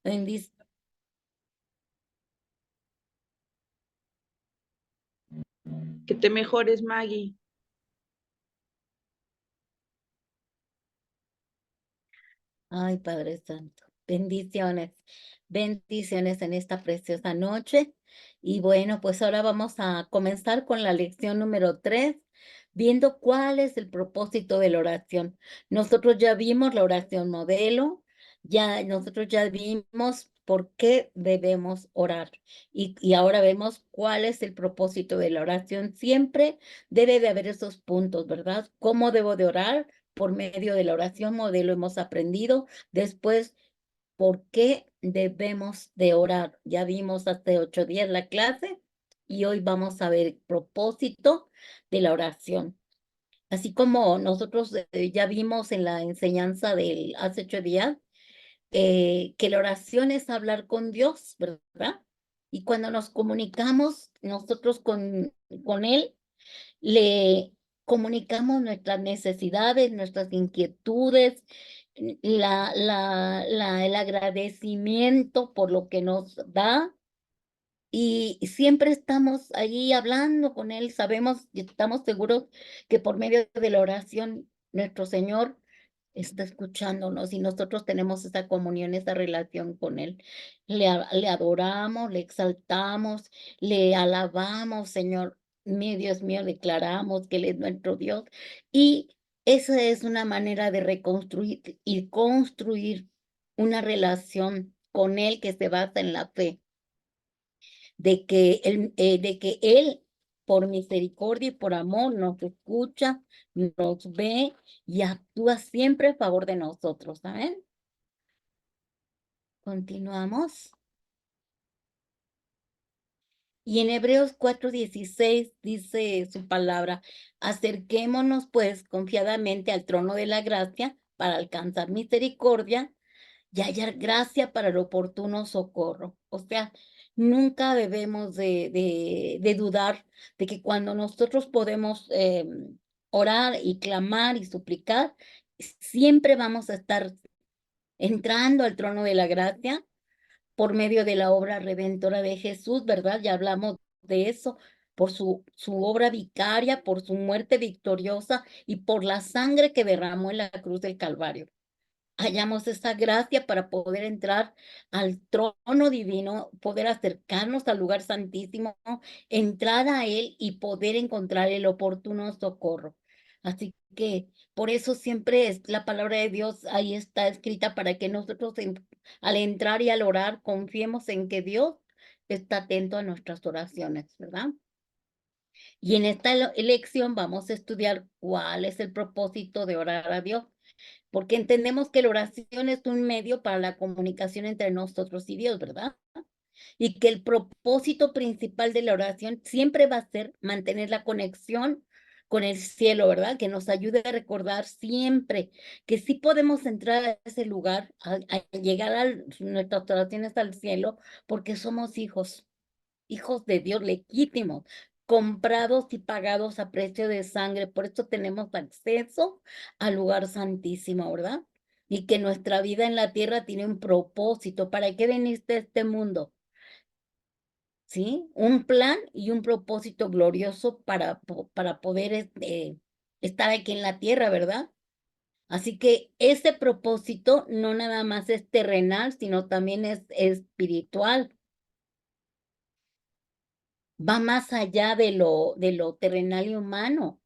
Bendice. Que te mejores, Maggie. Ay, Padre Santo, bendiciones, bendiciones en esta preciosa noche. Y bueno, pues ahora vamos a comenzar con la lección número 3, viendo cuál es el propósito de la oración. Nosotros ya vimos la oración modelo, nosotros ya vimos por qué debemos orar. Y ahora vemos cuál es el propósito de la oración. Siempre debe de haber esos puntos, ¿verdad? ¿Cómo debo de orar? Por medio de la oración modelo hemos aprendido. Después, ¿por qué debemos de orar? Ya vimos hace 8 días la clase y hoy vamos a ver el propósito de la oración. Así como nosotros ya vimos en la enseñanza del hace 8 días, que la oración es hablar con Dios, ¿verdad? Y cuando nos comunicamos nosotros con Él, le comunicamos nuestras necesidades, nuestras inquietudes, el agradecimiento por lo que nos da, y siempre estamos allí hablando con Él. Sabemos y estamos seguros que por medio de la oración nuestro Señor está escuchándonos y nosotros tenemos esa comunión, esa relación con Él. Le adoramos, le exaltamos, le alabamos, Señor. Mi Dios mío, declaramos que Él es nuestro Dios. Y esa es una manera de reconstruir y construir una relación con Él que se basa en la fe, de que Él, por misericordia y por amor, nos escucha, nos ve y actúa siempre a favor de nosotros. ¿Amén? Continuamos. Y en Hebreos 4:16 dice su palabra: acerquémonos pues confiadamente al trono de la gracia para alcanzar misericordia y hallar gracia para el oportuno socorro. O sea, nunca debemos de dudar de que cuando nosotros podemos orar y clamar y suplicar, siempre vamos a estar entrando al trono de la gracia por medio de la obra redentora de Jesús, ¿verdad? Ya hablamos de eso, por su obra vicaria, por su muerte victoriosa y por la sangre que derramó en la cruz del Calvario. Hallamos esa gracia para poder entrar al trono divino, poder acercarnos al lugar santísimo, entrar a Él y poder encontrar el oportuno socorro. Así que por eso siempre es la palabra de Dios ahí está escrita para que nosotros al entrar y al orar confiemos en que Dios está atento a nuestras oraciones, ¿verdad? Y en esta lección vamos a estudiar cuál es el propósito de orar a Dios, porque entendemos que la oración es un medio para la comunicación entre nosotros y Dios, ¿verdad? Y que el propósito principal de la oración siempre va a ser mantener la conexión con el cielo, ¿verdad? Que nos ayude a recordar siempre que sí podemos entrar a ese lugar, a llegar a nuestras oraciones al cielo, porque somos hijos, hijos de Dios legítimos, comprados y pagados a precio de sangre. Por eso tenemos acceso al lugar santísimo, ¿verdad? Y que nuestra vida en la tierra tiene un propósito. ¿Para qué viniste a este mundo? ¿Sí? Un plan y un propósito glorioso para poder estar aquí en la tierra, ¿verdad? Así que ese propósito no nada más es terrenal, sino también es espiritual. Va más allá de lo terrenal y humano.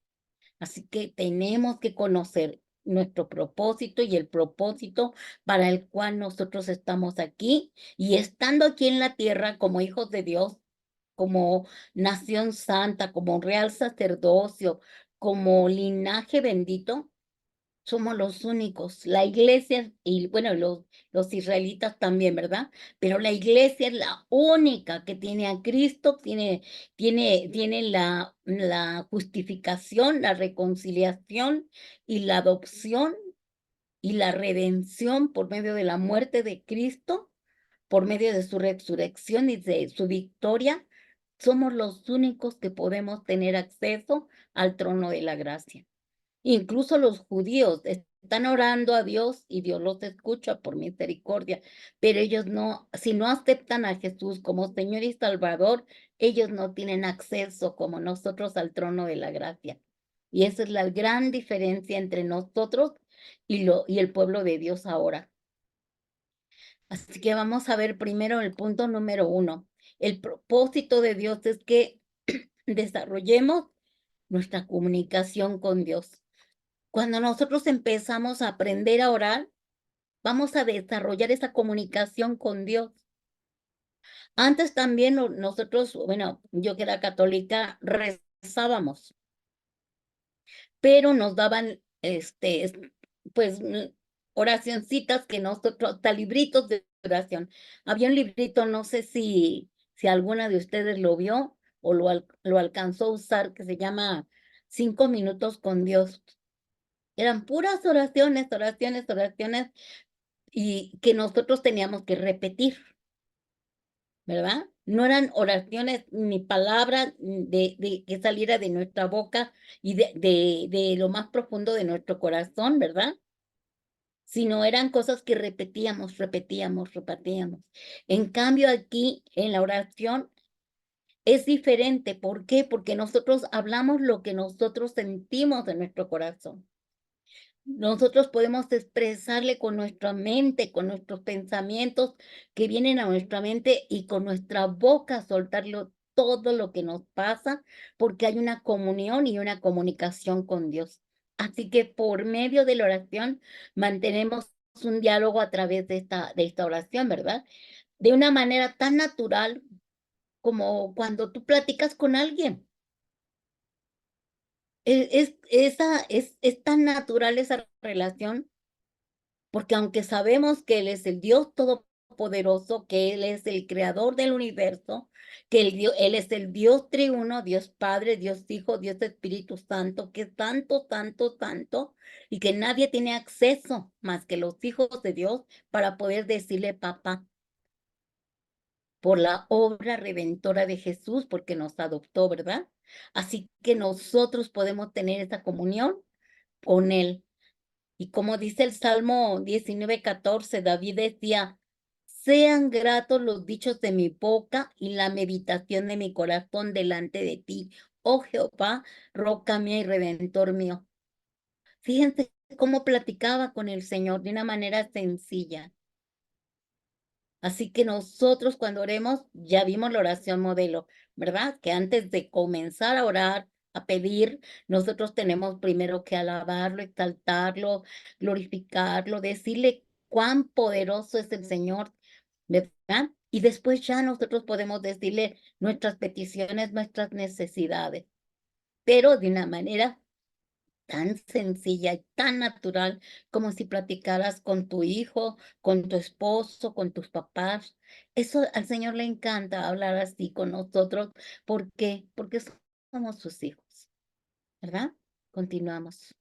Así que tenemos que conocer nuestro propósito y el propósito para el cual nosotros estamos aquí, y estando aquí en la tierra como hijos de Dios, como nación santa, como real sacerdocio, como linaje bendito. Somos los únicos, la iglesia y bueno, los israelitas también, ¿verdad? Pero la iglesia es la única que tiene a Cristo, tiene la justificación, la reconciliación y la adopción y la redención por medio de la muerte de Cristo, por medio de su resurrección y de su victoria. Somos los únicos que podemos tener acceso al trono de la gracia. Incluso los judíos están orando a Dios y Dios los escucha por misericordia, pero ellos no, si no aceptan a Jesús como Señor y Salvador, ellos no tienen acceso como nosotros al trono de la gracia. Y esa es la gran diferencia entre nosotros y el pueblo de Dios ahora. Así que vamos a ver primero el punto número 1. El propósito de Dios es que desarrollemos nuestra comunicación con Dios. Cuando nosotros empezamos a aprender a orar, vamos a desarrollar esa comunicación con Dios. Antes también nosotros, bueno, yo que era católica, rezábamos, pero nos daban, pues, oracioncitas que nosotros, hasta libritos de oración. Había un librito, no sé si alguna de ustedes lo vio o lo alcanzó a usar, que se llama 5 minutos con Dios. Eran puras oraciones, oraciones, oraciones, y que nosotros teníamos que repetir, ¿verdad? No eran oraciones ni palabras de que saliera de nuestra boca y de lo más profundo de nuestro corazón, ¿verdad? Sino eran cosas que repetíamos, repetíamos, repetíamos. En cambio, aquí en la oración es diferente. ¿Por qué? Porque nosotros hablamos lo que nosotros sentimos en nuestro corazón. Nosotros podemos expresarle con nuestra mente, con nuestros pensamientos que vienen a nuestra mente y con nuestra boca soltarlo todo lo que nos pasa, porque hay una comunión y una comunicación con Dios. Así que por medio de la oración mantenemos un diálogo a través de esta oración, ¿verdad? De una manera tan natural como cuando tú platicas con alguien. Es tan natural esa relación, porque aunque sabemos que Él es el Dios todopoderoso, que Él es el creador del universo, que Él es el Dios triuno, Dios Padre, Dios Hijo, Dios Espíritu Santo, que es tanto, tanto, tanto, y que nadie tiene acceso más que los hijos de Dios para poder decirle papá, por la obra redentora de Jesús, porque nos adoptó, ¿verdad? Así que nosotros podemos tener esa comunión con Él. Y como dice el Salmo 19:14, David decía, sean gratos los dichos de mi boca y la meditación de mi corazón delante de ti, oh Jehová, roca mía y redentor mío. Fíjense cómo platicaba con el Señor de una manera sencilla. Así que nosotros cuando oremos, ya vimos la oración modelo, ¿verdad? Que antes de comenzar a orar, a pedir, nosotros tenemos primero que alabarlo, exaltarlo, glorificarlo, decirle cuán poderoso es el Señor, ¿verdad? Y después ya nosotros podemos decirle nuestras peticiones, nuestras necesidades, pero de una manera tan sencilla y tan natural como si platicaras con tu hijo, con tu esposo, con tus papás. Eso al Señor le encanta hablar así con nosotros. ¿Por qué? Porque somos sus hijos, ¿verdad? Continuamos.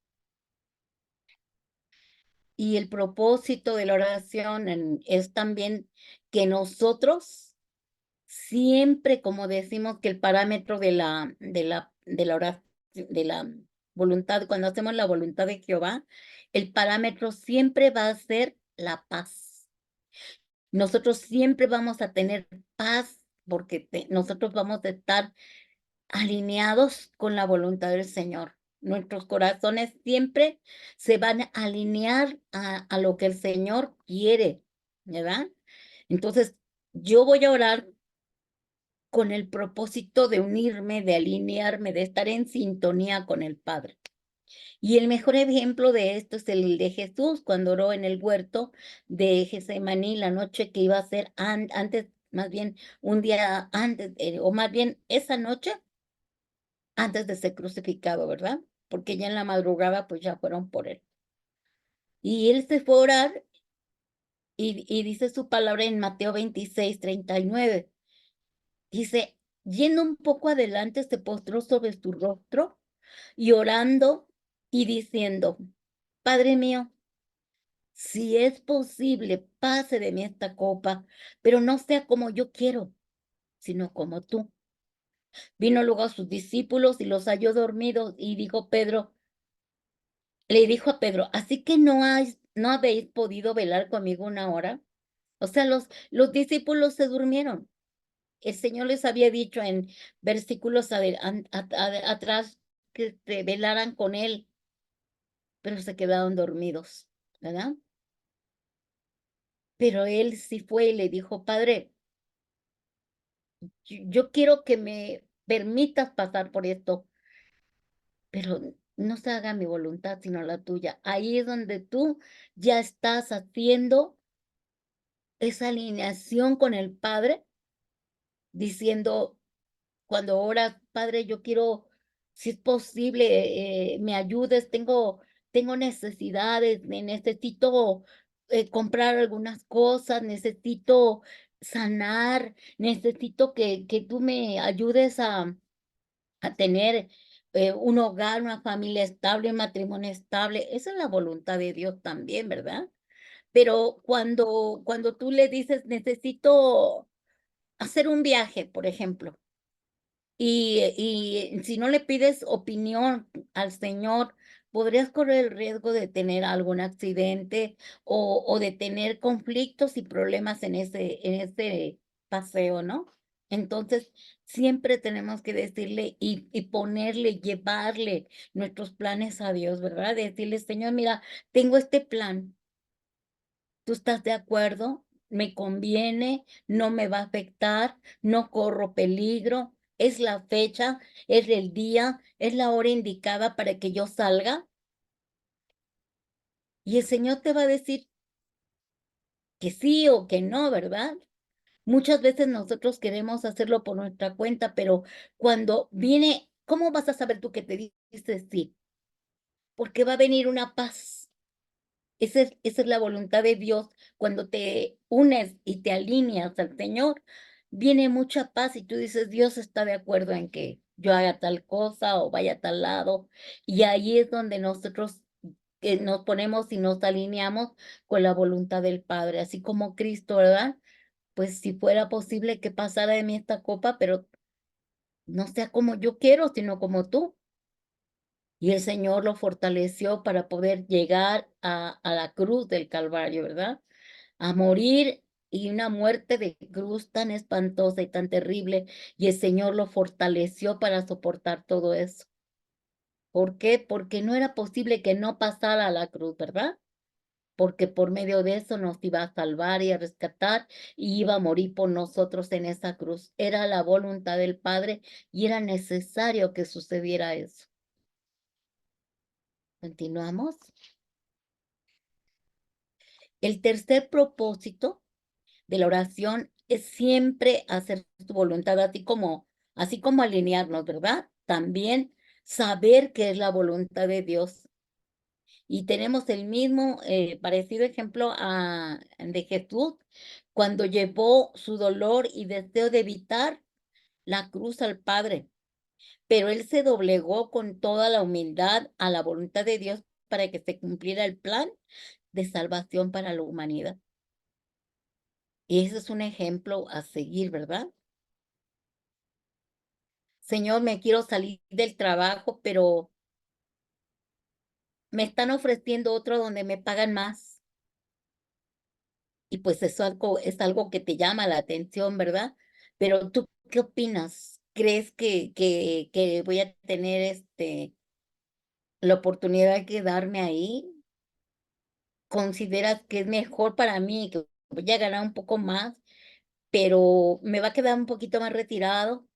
Y el propósito de la oración es también que nosotros siempre, como decimos, que el parámetro de la oración, de la voluntad, cuando hacemos la voluntad de Jehová, el parámetro siempre va a ser la paz. Nosotros siempre vamos a tener paz porque nosotros vamos a estar alineados con la voluntad del Señor. Nuestros corazones siempre se van a alinear a lo que el Señor quiere, ¿verdad? Entonces, yo voy a orar con el propósito de unirme, de alinearme, de estar en sintonía con el Padre. Y el mejor ejemplo de esto es el de Jesús cuando oró en el huerto de Getsemaní la noche que iba a ser antes, más bien un día antes, o más bien esa noche antes de ser crucificado, ¿verdad? Porque ya en la madrugada pues ya fueron por él. Y él se fue a orar y dice su palabra en Mateo 26:39. Dice, yendo un poco adelante, se postró sobre su rostro y orando y diciendo, Padre mío, si es posible, pase de mí esta copa, pero no sea como yo quiero, sino como tú. Vino luego a sus discípulos y los halló dormidos y dijo Pedro, le dijo a Pedro, ¿así que no habéis podido velar conmigo una hora? O sea, los discípulos se durmieron. El Señor les había dicho en versículos atrás que velaran con Él, pero se quedaron dormidos, ¿verdad? Pero Él sí fue y le dijo, Padre, yo quiero que me permitas pasar por esto, pero no se haga mi voluntad, sino la tuya. Ahí es donde tú ya estás haciendo esa alineación con el Padre, diciendo, cuando oras, Padre, yo quiero, si es posible, me ayudes, tengo necesidades, necesito comprar algunas cosas, necesito sanar, necesito que tú me ayudes a tener un hogar, una familia estable, un matrimonio estable. Esa es la voluntad de Dios también, ¿verdad? Pero cuando tú le dices, necesito hacer un viaje, por ejemplo, y si no le pides opinión al Señor, podrías correr el riesgo de tener algún accidente o de tener conflictos y problemas en ese paseo, ¿no? Entonces, siempre tenemos que decirle y ponerle, llevarle nuestros planes a Dios, ¿verdad? Decirle: "Señor, mira, tengo este plan, ¿tú estás de acuerdo? ¿Me conviene? ¿No me va a afectar? ¿No corro peligro? ¿Es la fecha? ¿Es el día? ¿Es la hora indicada para que yo salga?". Y el Señor te va a decir que sí o que no, ¿verdad? Muchas veces nosotros queremos hacerlo por nuestra cuenta, pero cuando viene, ¿cómo vas a saber tú que te dices sí? Porque va a venir una paz. Esa es la voluntad de Dios. Cuando te unes y te alineas al Señor, viene mucha paz y tú dices: "Dios está de acuerdo en que yo haga tal cosa o vaya a tal lado". Y ahí es donde nosotros, nos ponemos y nos alineamos con la voluntad del Padre, así como Cristo, ¿verdad? Pues, si fuera posible que pasara de mí esta copa, pero no sea como yo quiero, sino como tú. Y el Señor lo fortaleció para poder llegar a la cruz del Calvario, ¿verdad? A morir, y una muerte de cruz tan espantosa y tan terrible, y el Señor lo fortaleció para soportar todo eso. ¿Por qué? Porque no era posible que no pasara a la cruz, ¿verdad? Porque por medio de eso nos iba a salvar y a rescatar, y iba a morir por nosotros en esa cruz. Era la voluntad del Padre y era necesario que sucediera eso. ¿Continuamos? El tercer propósito de la oración es siempre hacer su voluntad, así como alinearnos, ¿verdad? También saber qué es la voluntad de Dios. Y tenemos el mismo, parecido ejemplo de Jesús, cuando llevó su dolor y deseo de evitar la cruz al Padre, pero él se doblegó con toda la humildad a la voluntad de Dios para que se cumpliera el plan de salvación para la humanidad. Y ese es un ejemplo a seguir, ¿verdad? Señor, me quiero salir del trabajo, pero me están ofreciendo otro donde me pagan más. Y pues eso es algo que te llama la atención, ¿verdad? Pero ¿tú qué opinas? ¿Crees que voy a tener la oportunidad de quedarme ahí? ¿Consideras que es mejor para mí, que voy a ganar un poco más, pero me va a quedar un poquito más retirado?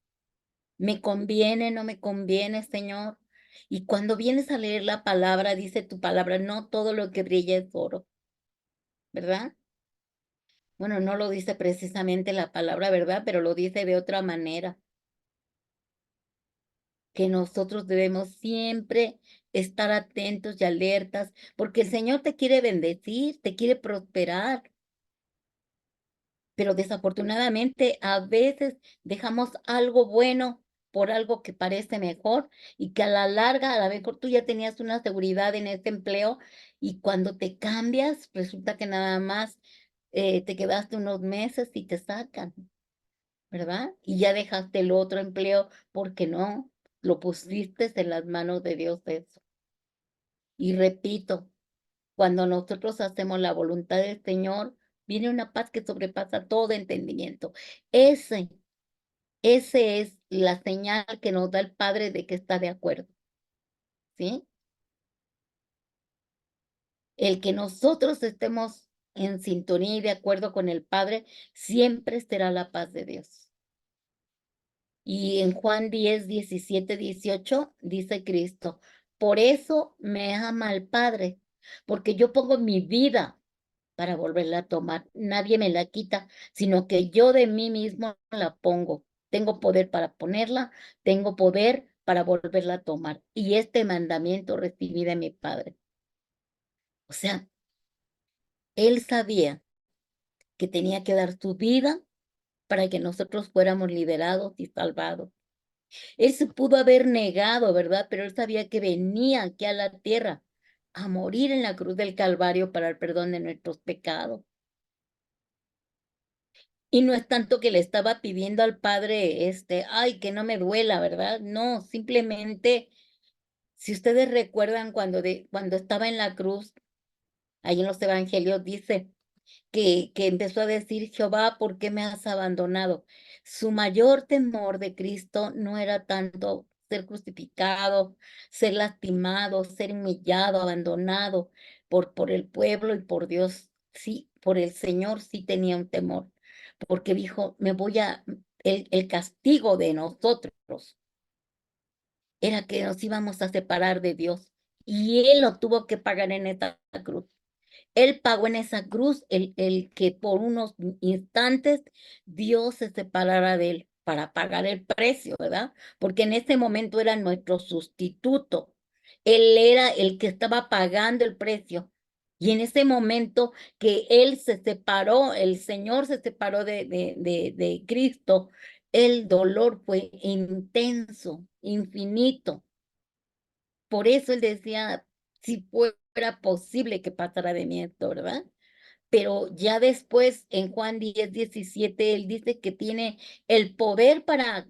¿Me conviene, no me conviene, Señor? Y cuando vienes a leer la palabra, dice tu palabra, no todo lo que brilla es oro, ¿verdad? Bueno, no lo dice precisamente la palabra, ¿verdad? Pero lo dice de otra manera, que nosotros debemos siempre estar atentos y alertas, porque el Señor te quiere bendecir, te quiere prosperar. Pero desafortunadamente, a veces dejamos algo bueno por algo que parece mejor y que a la larga, a la mejor tú ya tenías una seguridad en este empleo y cuando te cambias, resulta que nada más te quedaste unos meses y te sacan, ¿verdad? Y ya dejaste el otro empleo porque no lo pusiste en las manos de Dios eso. Y repito, cuando nosotros hacemos la voluntad del Señor, viene una paz que sobrepasa todo entendimiento. Ese ese es la señal que nos da el Padre de que está de acuerdo, ¿sí? El que nosotros estemos en sintonía y de acuerdo con el Padre, siempre será la paz de Dios. Y en Juan 10, 17, 18 dice Cristo: "Por eso me ama el Padre, porque yo pongo mi vida para volverla a tomar. Nadie me la quita, sino que yo de mí mismo la pongo. Tengo poder para ponerla, tengo poder para volverla a tomar. Y este mandamiento recibí de mi Padre". O sea, él sabía que tenía que dar su vida para que nosotros fuéramos liberados y salvados. Él se pudo haber negado, ¿verdad? Pero él sabía que venía aquí a la tierra a morir en la cruz del Calvario para el perdón de nuestros pecados. Y no es tanto que le estaba pidiendo al Padre, ay, que no me duela, ¿verdad? No, simplemente, si ustedes recuerdan cuando estaba en la cruz, ahí en los evangelios dice que empezó a decir: "Jehová, ¿por qué me has abandonado?". Su mayor temor de Cristo no era tanto ser crucificado, ser lastimado, ser humillado, abandonado por el pueblo y por Dios. Sí, por el Señor sí tenía un temor, porque dijo: "Me voy a el castigo de nosotros era que nos íbamos a separar de Dios, y Él lo tuvo que pagar en esta cruz". Él pagó en esa cruz el que por unos instantes Dios se separara de él para pagar el precio, ¿verdad? Porque en ese momento era nuestro sustituto. Él era el que estaba pagando el precio. Y en ese momento que él se separó, el Señor se separó de Cristo, el dolor fue intenso, infinito. Por eso él decía: "Si fuera posible que pasara de mí esto", ¿verdad? Pero ya después, en Juan 10, 17, él dice que tiene el poder para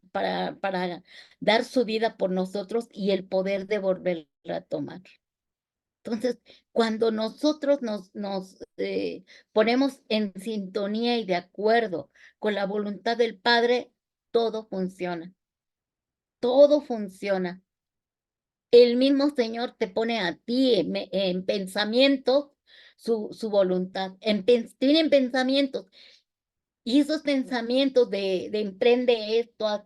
dar su vida por nosotros y el poder de volverla a tomar. Entonces, cuando nosotros nos ponemos en sintonía y de acuerdo con la voluntad del Padre, todo funciona, todo funciona. El mismo Señor te pone a ti en pensamientos su voluntad, tienen pensamientos, y esos pensamientos de emprende esto, haz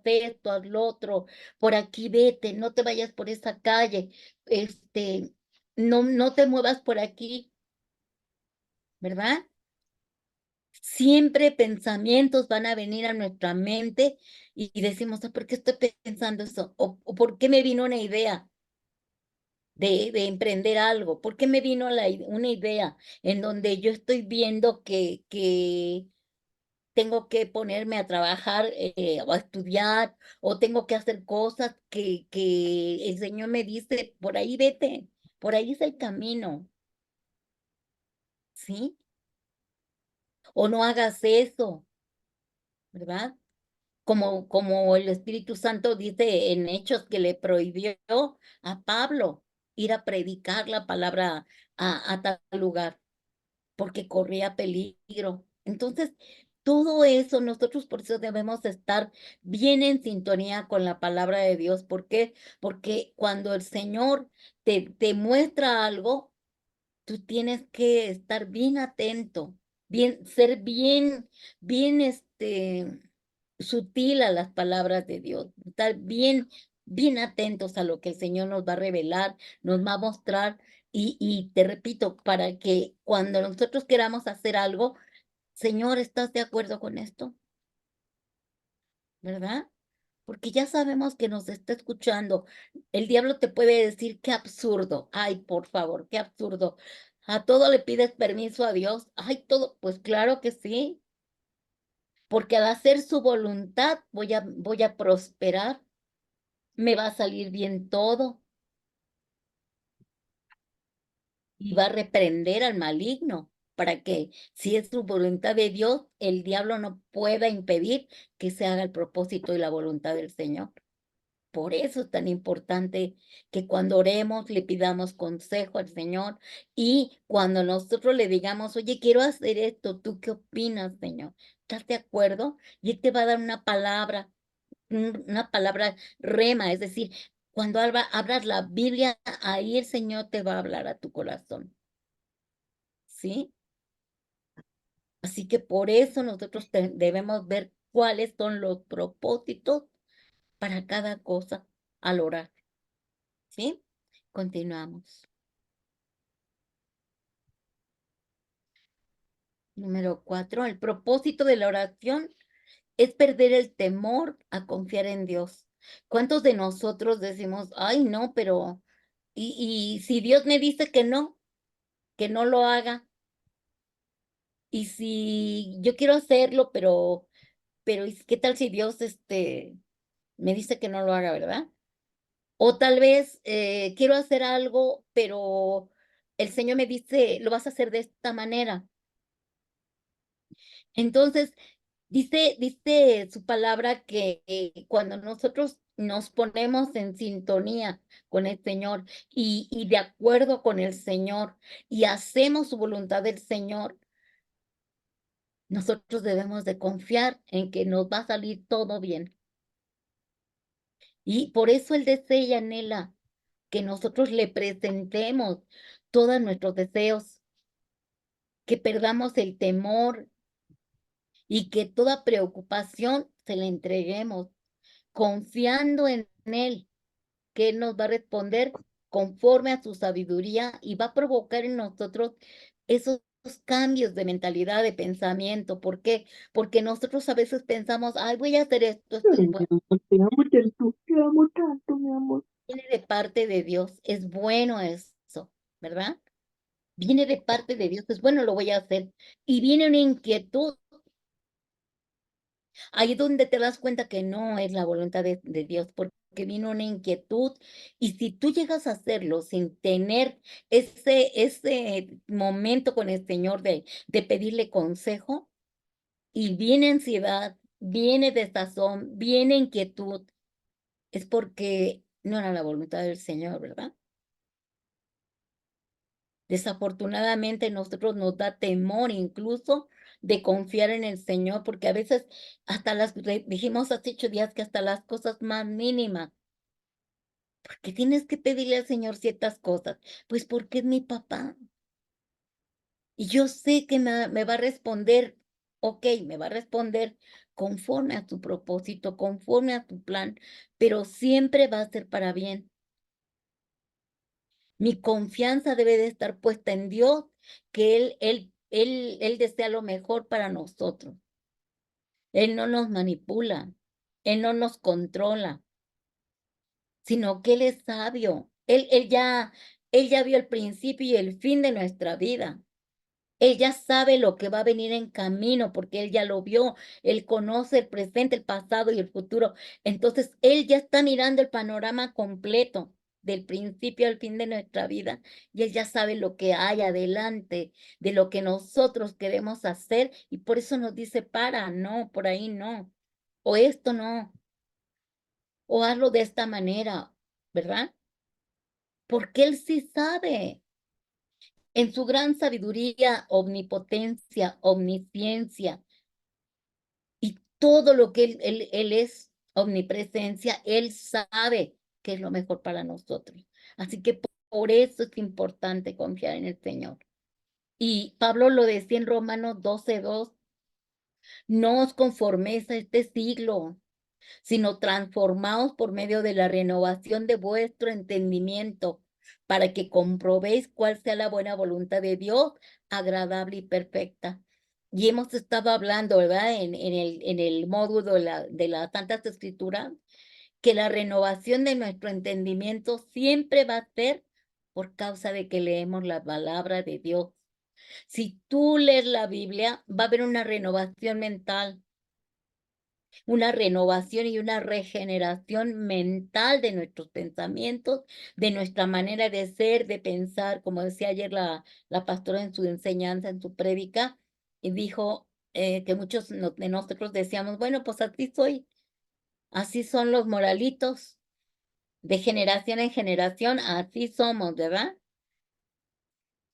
lo otro, por aquí vete, no te vayas por esa calle, no te muevas por aquí, ¿verdad? Siempre pensamientos van a venir a nuestra mente y decimos: "¿Ah, por qué estoy pensando eso? O, ¿por qué me vino una idea de emprender algo? ¿Por qué me vino una idea en donde yo estoy viendo que tengo que ponerme a trabajar, o a estudiar, o tengo que hacer cosas que el Señor me dice: "Por ahí vete, por ahí es el camino", ¿sí? O no hagas eso, ¿verdad? Como el Espíritu Santo dice en Hechos que le prohibió a Pablo ir a predicar la palabra a tal lugar, porque corría peligro. Entonces, todo eso nosotros por eso debemos estar bien en sintonía con la palabra de Dios. ¿Por qué? Porque cuando el Señor te muestra algo, tú tienes que estar bien atento, ser bien, sutil a las palabras de Dios, estar bien atentos a lo que el Señor nos va a revelar, nos va a mostrar. Y te repito, para que cuando nosotros queramos hacer algo, Señor, ¿estás de acuerdo con esto? ¿Verdad? Porque ya sabemos que nos está escuchando. El diablo te puede decir: "Qué absurdo". Ay, por favor, qué absurdo. ¿A todo le pides permiso a Dios? Ay, todo, pues claro que sí, porque al hacer su voluntad voy a prosperar, me va a salir bien todo y va a reprender al maligno para que, si es su voluntad de Dios, el diablo no pueda impedir que se haga el propósito y la voluntad del Señor. Por eso es tan importante que cuando oremos le pidamos consejo al Señor y cuando nosotros le digamos, oye, quiero hacer esto, ¿tú qué opinas, Señor? ¿Estás de acuerdo? Y Él te va a dar una palabra rema, es decir, cuando abras la Biblia, ahí el Señor te va a hablar a tu corazón, ¿sí? Así que por eso nosotros debemos ver cuáles son los propósitos para cada cosa al orar, ¿sí? Continuamos. Número 4, el propósito de la oración es perder el temor a confiar en Dios. ¿Cuántos de nosotros decimos, ay, no, pero, y si Dios me dice que no lo haga, y si yo quiero hacerlo, pero, ¿qué tal si Dios, me dice que no lo haga, verdad? O tal vez, quiero hacer algo, pero el Señor me dice, lo vas a hacer de esta manera. Entonces, dice su palabra que cuando nosotros nos ponemos en sintonía con el Señor y de acuerdo con el Señor y hacemos su voluntad del Señor, nosotros debemos de confiar en que nos va a salir todo bien. Y por eso Él desea y anhela que nosotros le presentemos todos nuestros deseos, que perdamos el temor y que toda preocupación se la entreguemos, confiando en Él, que Él nos va a responder conforme a su sabiduría y va a provocar en nosotros esos cambios de mentalidad, de pensamiento. ¿Por qué? Porque nosotros a veces pensamos, ay, voy a hacer esto es Ay, bueno, mi amor, te amo tanto, te amo tanto, mi amor. viene de parte de Dios, es bueno eso, ¿verdad? Viene de parte de Dios, es bueno, lo voy a hacer. Y viene una inquietud. Ahí es donde te das cuenta que no es la voluntad de Dios, porque vino una inquietud. Y si tú llegas a hacerlo sin tener ese momento con el Señor de pedirle consejo, y viene ansiedad, viene desazón, viene inquietud, es porque no era la voluntad del Señor, ¿verdad? Desafortunadamente, nosotros nos da temor incluso de confiar en el Señor, porque a veces hasta dijimos hace 8 días que hasta las cosas más mínimas, ¿por qué tienes que pedirle al Señor ciertas cosas? Pues porque es mi papá. Y yo sé que me va a responder, ok, me va a responder conforme a su propósito, conforme a su plan, pero siempre va a ser para bien. Mi confianza debe de estar puesta en Dios, que Él desea lo mejor para nosotros. Él no nos manipula, Él no nos controla, sino que Él es sabio. Él ya vio el principio y el fin de nuestra vida. Él ya sabe lo que va a venir en camino, porque Él ya lo vio. Él conoce el presente, el pasado y el futuro. Entonces, Él ya está mirando el panorama completo, del principio al fin de nuestra vida, y Él ya sabe lo que hay adelante, de lo que nosotros queremos hacer, y por eso nos dice, no, por ahí no, o esto no, o hazlo de esta manera, ¿verdad? Porque Él sí sabe. En su gran sabiduría, omnipotencia, omnisciencia y todo lo que él es, omnipresencia, Él sabe qué es lo mejor para nosotros. Así que por eso es importante confiar en el Señor. Y Pablo lo decía en Romanos 12:2, no os conforméis a este siglo, sino transformaos por medio de la renovación de vuestro entendimiento, para que comprobéis cuál sea la buena voluntad de Dios, agradable y perfecta. Y hemos estado hablando, ¿verdad? En el módulo de la Santas Escrituras, que la renovación de nuestro entendimiento siempre va a ser por causa de que leemos la palabra de Dios. Si tú lees la Biblia, va a haber una renovación mental, una renovación y una regeneración mental de nuestros pensamientos, de nuestra manera de ser, de pensar, como decía ayer la pastora en su enseñanza, en su prédica, y dijo que muchos de nosotros decíamos, bueno, pues así soy, así son los moralitos, de generación en generación, así somos, ¿verdad?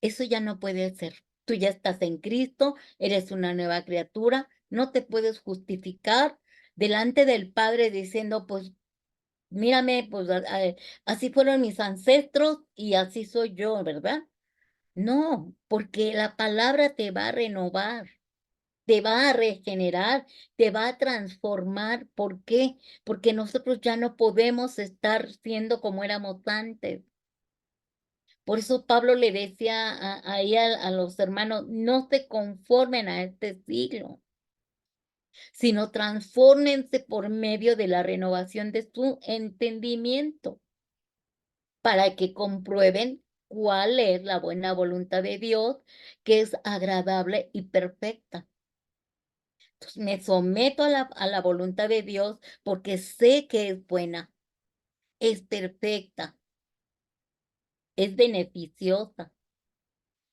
Eso ya no puede ser. Tú ya estás en Cristo, eres una nueva criatura, no te puedes justificar delante del Padre diciendo, pues, mírame, pues así fueron mis ancestros y así soy yo, ¿verdad? No, porque la palabra te va a renovar, te va a regenerar, te va a transformar. ¿Por qué? Porque nosotros ya no podemos estar siendo como éramos antes. Por eso Pablo le decía ahí a los hermanos, no se conformen a este siglo, sino transfórmense por medio de la renovación de su entendimiento, para que comprueben cuál es la buena voluntad de Dios, que es agradable y perfecta. Entonces, me someto a la voluntad de Dios porque sé que es buena, es perfecta, es beneficiosa.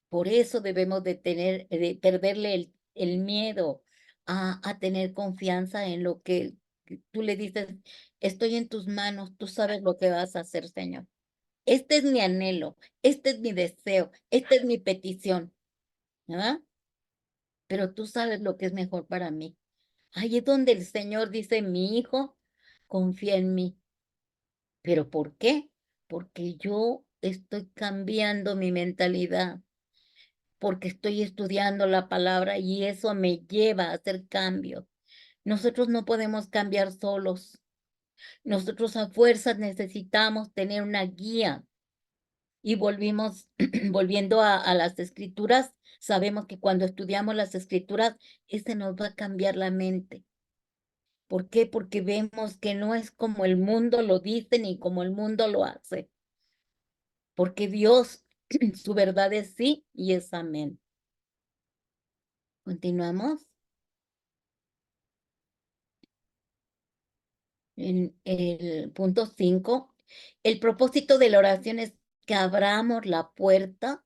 Por eso debemos de perderle el miedo a tener confianza en lo que tú le dices, estoy en tus manos, tú sabes lo que vas a hacer, Señor. Este es mi anhelo, este es mi deseo, esta es mi petición, ¿verdad? Pero tú sabes lo que es mejor para mí. Ahí es donde el Señor dice, mi hijo, confía en mí. ¿Pero por qué? Porque yo estoy cambiando mi mentalidad, porque estoy estudiando la palabra y eso me lleva a hacer cambios. Nosotros no podemos cambiar solos. Nosotros a fuerzas necesitamos tener una guía. Y volviendo a las escrituras, sabemos que cuando estudiamos las escrituras, ese nos va a cambiar la mente. ¿Por qué? Porque vemos que no es como el mundo lo dice ni como el mundo lo hace. Porque Dios, su verdad es sí y es amén. Continuamos en el punto 5. El propósito de la oración es que abramos la puerta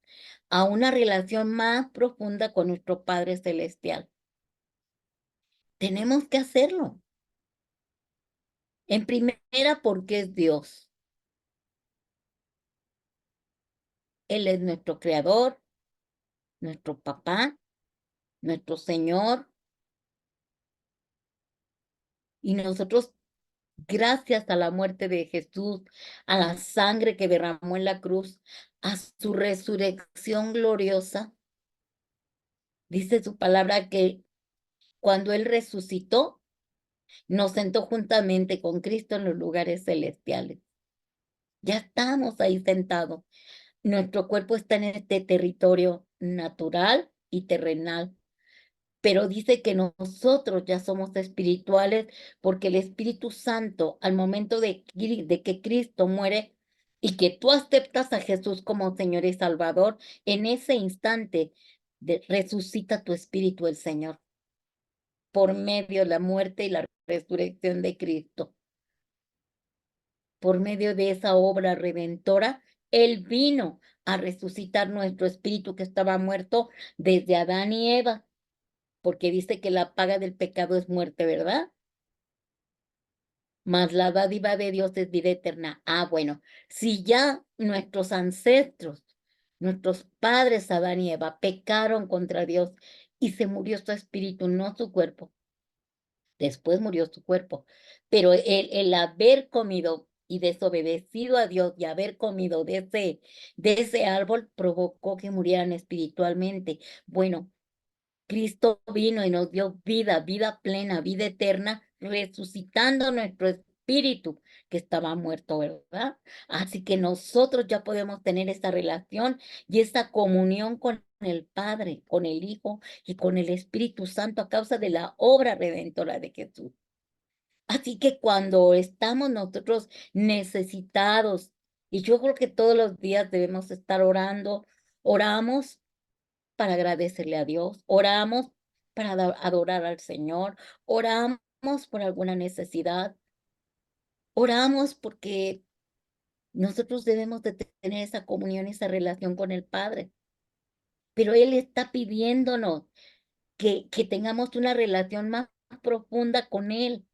a una relación más profunda con nuestro Padre Celestial. Tenemos que hacerlo. En primera, porque es Dios. Él es nuestro creador, nuestro papá, nuestro Señor. Y nosotros, gracias a la muerte de Jesús, a la sangre que derramó en la cruz, a su resurrección gloriosa, dice su palabra que cuando Él resucitó, nos sentó juntamente con Cristo en los lugares celestiales. Ya estamos ahí sentados. Nuestro cuerpo está en este territorio natural y terrenal, pero dice que nosotros ya somos espirituales porque el Espíritu Santo, al momento de que Cristo muere y que tú aceptas a Jesús como Señor y Salvador, en ese instante resucita tu espíritu el Señor por medio de la muerte y la resurrección de Cristo. Por medio de esa obra redentora, Él vino a resucitar nuestro espíritu que estaba muerto desde Adán y Eva, porque dice que la paga del pecado es muerte, ¿verdad? Mas la dádiva de Dios es vida eterna. Ah, bueno, si ya nuestros ancestros, nuestros padres Adán y Eva pecaron contra Dios y se murió su espíritu, no su cuerpo, después murió su cuerpo, pero el haber comido y desobedecido a Dios y haber comido de ese árbol provocó que murieran espiritualmente. Bueno, Cristo vino y nos dio vida, vida plena, vida eterna, resucitando nuestro espíritu que estaba muerto, ¿verdad? Así que nosotros ya podemos tener esa relación y esa comunión con el Padre, con el Hijo y con el Espíritu Santo a causa de la obra redentora de Jesús. Así que cuando estamos nosotros necesitados, y yo creo que todos los días debemos estar orando, oramos para agradecerle a Dios, oramos para adorar al Señor, oramos por alguna necesidad, oramos porque nosotros debemos de tener esa comunión, esa relación con el Padre, pero Él está pidiéndonos que tengamos una relación más profunda con Él.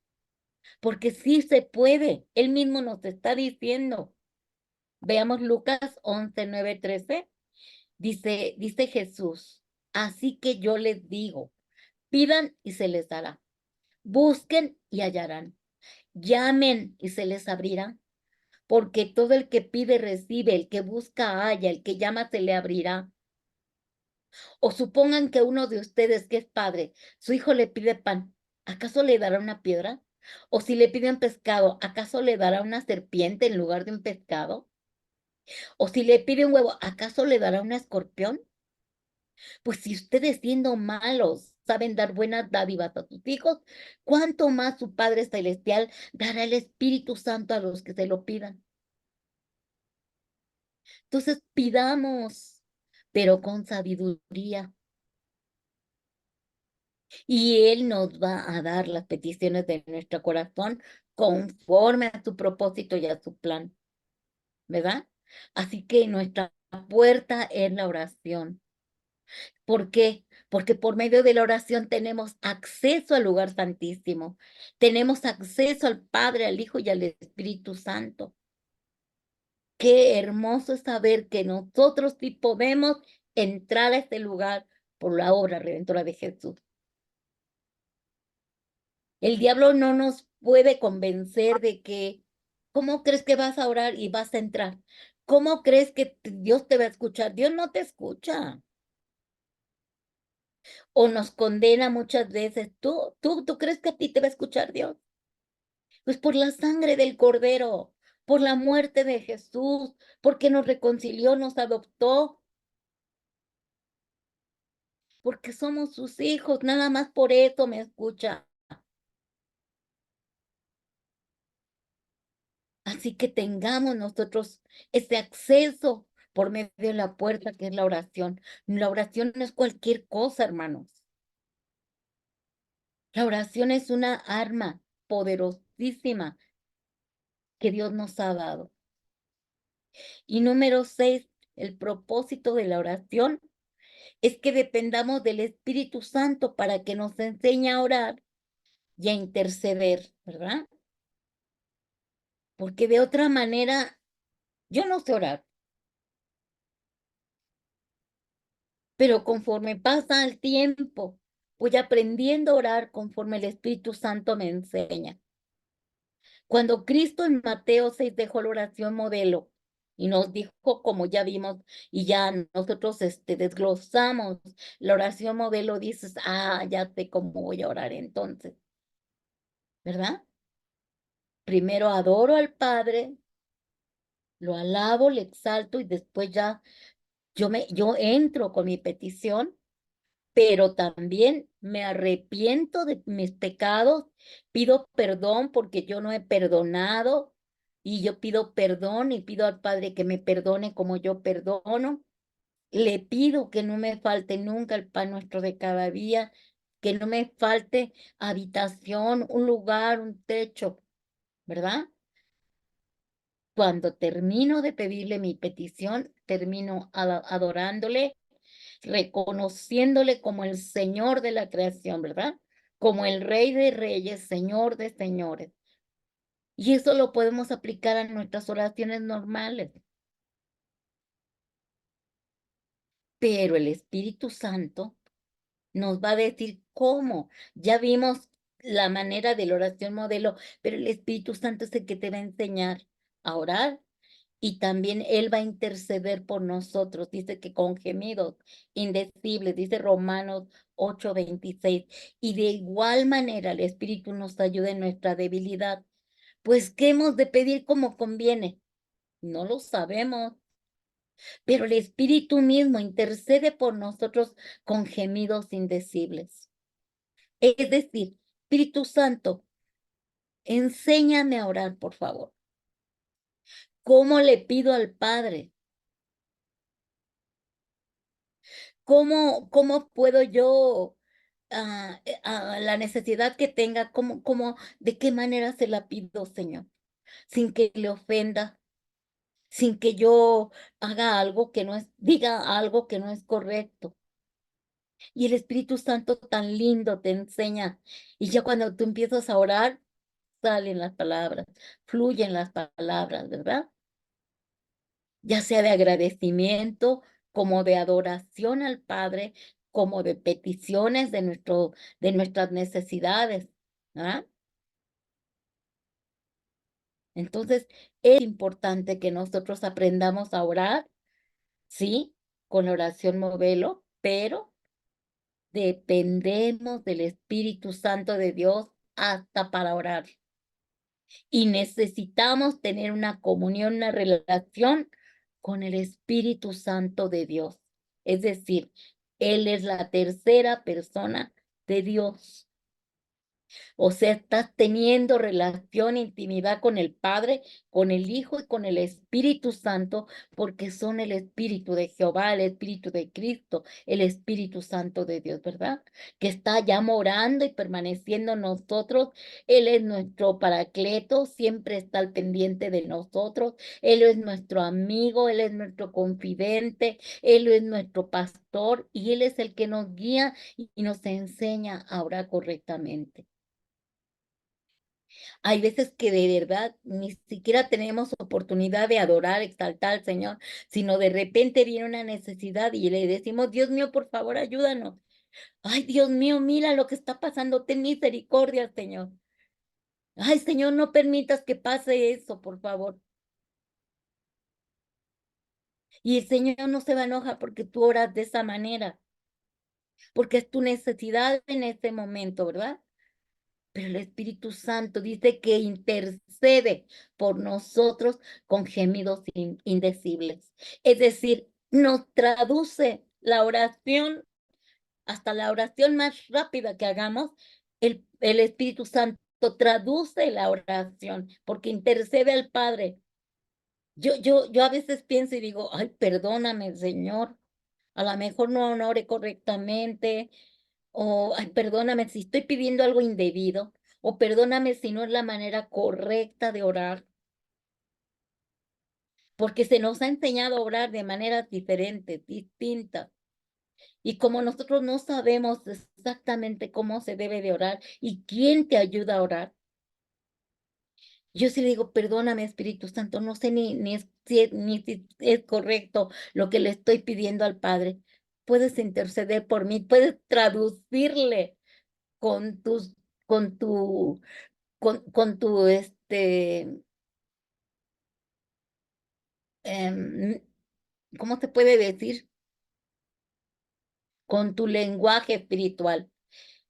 porque sí se puede. Él mismo nos está diciendo. Veamos Lucas 11, 9, 13. Dice Jesús, así que yo les digo, pidan y se les dará, busquen y hallarán, llamen y se les abrirá, porque todo el que pide recibe, el que busca halla, el que llama se le abrirá. O supongan que uno de ustedes que es padre, su hijo le pide pan, ¿acaso le dará una piedra? O si le piden pescado, ¿acaso le dará una serpiente en lugar de un pescado? O si le pide un huevo, ¿acaso le dará un escorpión? Pues si ustedes siendo malos saben dar buenas dádivas a sus hijos, ¿cuánto más su Padre Celestial dará el Espíritu Santo a los que se lo pidan? Entonces pidamos, pero con sabiduría. Y Él nos va a dar las peticiones de nuestro corazón conforme a su propósito y a su plan, ¿verdad? Así que nuestra puerta es la oración. ¿Por qué? Porque por medio de la oración tenemos acceso al lugar santísimo, tenemos acceso al Padre, al Hijo y al Espíritu Santo. Qué hermoso es saber que nosotros sí podemos entrar a este lugar por la obra redentora de Jesús. El diablo no nos puede convencer de que, ¿cómo crees que vas a orar y vas a entrar? ¿Cómo crees que Dios te va a escuchar? Dios no te escucha. O nos condena muchas veces. ¿Tú crees que a ti te va a escuchar Dios? Pues por la sangre del Cordero, por la muerte de Jesús, porque nos reconcilió, nos adoptó, porque somos sus hijos, nada más por eso me escucha. Así que tengamos nosotros ese acceso por medio de la puerta que es la oración. La oración no es cualquier cosa, hermanos. La oración es una arma poderosísima que Dios nos ha dado. Y número 6, el propósito de la oración es que dependamos del Espíritu Santo para que nos enseñe a orar y a interceder, ¿verdad? Porque de otra manera, yo no sé orar, pero conforme pasa el tiempo, voy aprendiendo a orar conforme el Espíritu Santo me enseña. Cuando Cristo en Mateo 6 dejó la oración modelo y nos dijo, como ya vimos, y ya nosotros desglosamos la oración modelo, dices, ya sé cómo voy a orar entonces, ¿verdad? Primero adoro al Padre, lo alabo, le exalto y después ya yo entro con mi petición, pero también me arrepiento de mis pecados, pido perdón porque yo no he perdonado y yo pido perdón y pido al Padre que me perdone como yo perdono. Le pido que no me falte nunca el pan nuestro de cada día, que no me falte habitación, un lugar, un techo, ¿verdad? Cuando termino de pedirle mi petición, termino adorándole, reconociéndole como el Señor de la creación, ¿verdad? Como el Rey de Reyes, Señor de Señores. Y eso lo podemos aplicar a nuestras oraciones normales. Pero el Espíritu Santo nos va a decir cómo. Ya vimos la manera de la oración modelo, pero el Espíritu Santo es el que te va a enseñar a orar y también Él va a interceder por nosotros. Dice que con gemidos indecibles, dice Romanos 8:26. Y de igual manera el Espíritu nos ayuda en nuestra debilidad. Pues, ¿qué hemos de pedir como conviene? No lo sabemos, pero el Espíritu mismo intercede por nosotros con gemidos indecibles. Es decir, Espíritu Santo, enséñame a orar, por favor. ¿Cómo le pido al Padre? ¿Cómo puedo yo, a la necesidad que tenga, de qué manera se la pido, Señor? Sin que le ofenda, sin que yo haga algo que no es, diga algo que no es correcto. Y el Espíritu Santo tan lindo te enseña. Y ya cuando tú empiezas a orar, salen las palabras, fluyen las palabras, ¿verdad? Ya sea de agradecimiento, como de adoración al Padre, como de peticiones de nuestras necesidades, ¿verdad? Entonces, es importante que nosotros aprendamos a orar, sí, con la oración modelo, pero dependemos del Espíritu Santo de Dios hasta para orar. Y necesitamos tener una comunión, una relación con el Espíritu Santo de Dios. Es decir, Él es la tercera persona de Dios. O sea, estás teniendo relación, intimidad con el Padre, con el Hijo y con el Espíritu Santo, porque son el Espíritu de Jehová, el Espíritu de Cristo, el Espíritu Santo de Dios, ¿verdad? Que está ya morando y permaneciendo en nosotros. Él es nuestro paracleto, siempre está al pendiente de nosotros. Él es nuestro amigo, Él es nuestro confidente, Él es nuestro pastor y Él es el que nos guía y nos enseña a orar correctamente. Hay veces que de verdad ni siquiera tenemos oportunidad de adorar, exaltar al Señor, sino de repente viene una necesidad y le decimos, Dios mío, por favor, ayúdanos. Ay, Dios mío, mira lo que está pasando, ten misericordia, Señor. Ay, Señor, no permitas que pase eso, por favor. Y el Señor no se va a enojar porque tú oras de esa manera, porque es tu necesidad en este momento, ¿verdad? Pero el Espíritu Santo dice que intercede por nosotros con gemidos indecibles. Es decir, nos traduce la oración, hasta la oración más rápida que hagamos, el Espíritu Santo traduce la oración porque intercede al Padre. Yo a veces pienso y digo, ay, perdóname, Señor, a lo mejor no oré correctamente, o, ay, perdóname si estoy pidiendo algo indebido, o perdóname si no es la manera correcta de orar, porque se nos ha enseñado a orar de maneras diferentes, distintas. Y como nosotros no sabemos exactamente cómo se debe de orar y quién te ayuda a orar, yo sí le digo, perdóname, Espíritu Santo, no sé ni si es correcto lo que le estoy pidiendo al Padre. Puedes interceder por mí, puedes traducirle con tus, con tu con tu, em, ¿cómo se puede decir? Con tu lenguaje espiritual.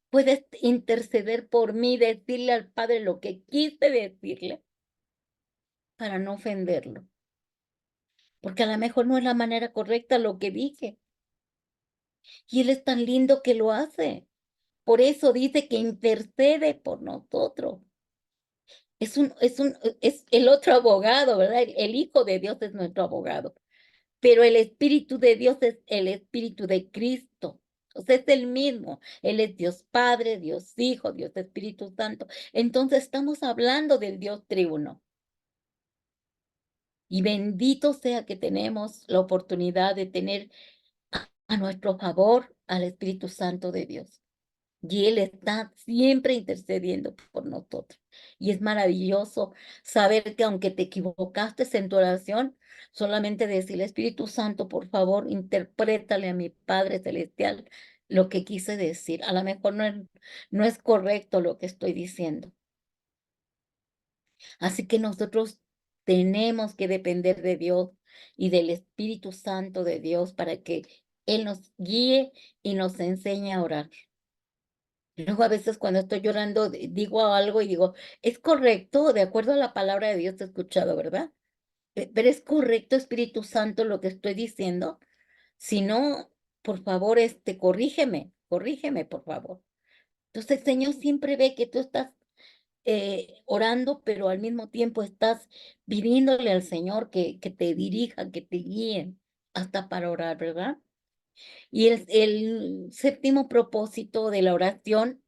Puedes interceder por mí, decirle al Padre lo que quise decirle para no ofenderlo, porque a lo mejor no es la manera correcta lo que dije. Y Él es tan lindo que lo hace. Por eso dice que intercede por nosotros. Es el otro abogado, ¿verdad? El Hijo de Dios es nuestro abogado. Pero el Espíritu de Dios es el Espíritu de Cristo. O sea, es el mismo. Él es Dios Padre, Dios Hijo, Dios Espíritu Santo. Entonces estamos hablando del Dios triuno. Y bendito sea que tenemos la oportunidad de tener a nuestro favor al Espíritu Santo de Dios. Y Él está siempre intercediendo por nosotros. Y es maravilloso saber que aunque te equivocaste en tu oración, solamente decirle, Espíritu Santo, por favor, interprétale a mi Padre Celestial lo que quise decir. A lo mejor no es correcto lo que estoy diciendo. Así que nosotros tenemos que depender de Dios y del Espíritu Santo de Dios para que Él nos guíe y nos enseñe a orar. Luego a veces cuando estoy llorando digo algo y digo, es correcto, de acuerdo a la palabra de Dios te he escuchado, ¿verdad? Pero es correcto, Espíritu Santo, lo que estoy diciendo. Si no, por favor, corrígeme, por favor. Entonces el Señor siempre ve que tú estás orando, pero al mismo tiempo estás pidiéndole al Señor que te dirija, que te guíe hasta para orar, ¿verdad? Y el séptimo propósito de la oración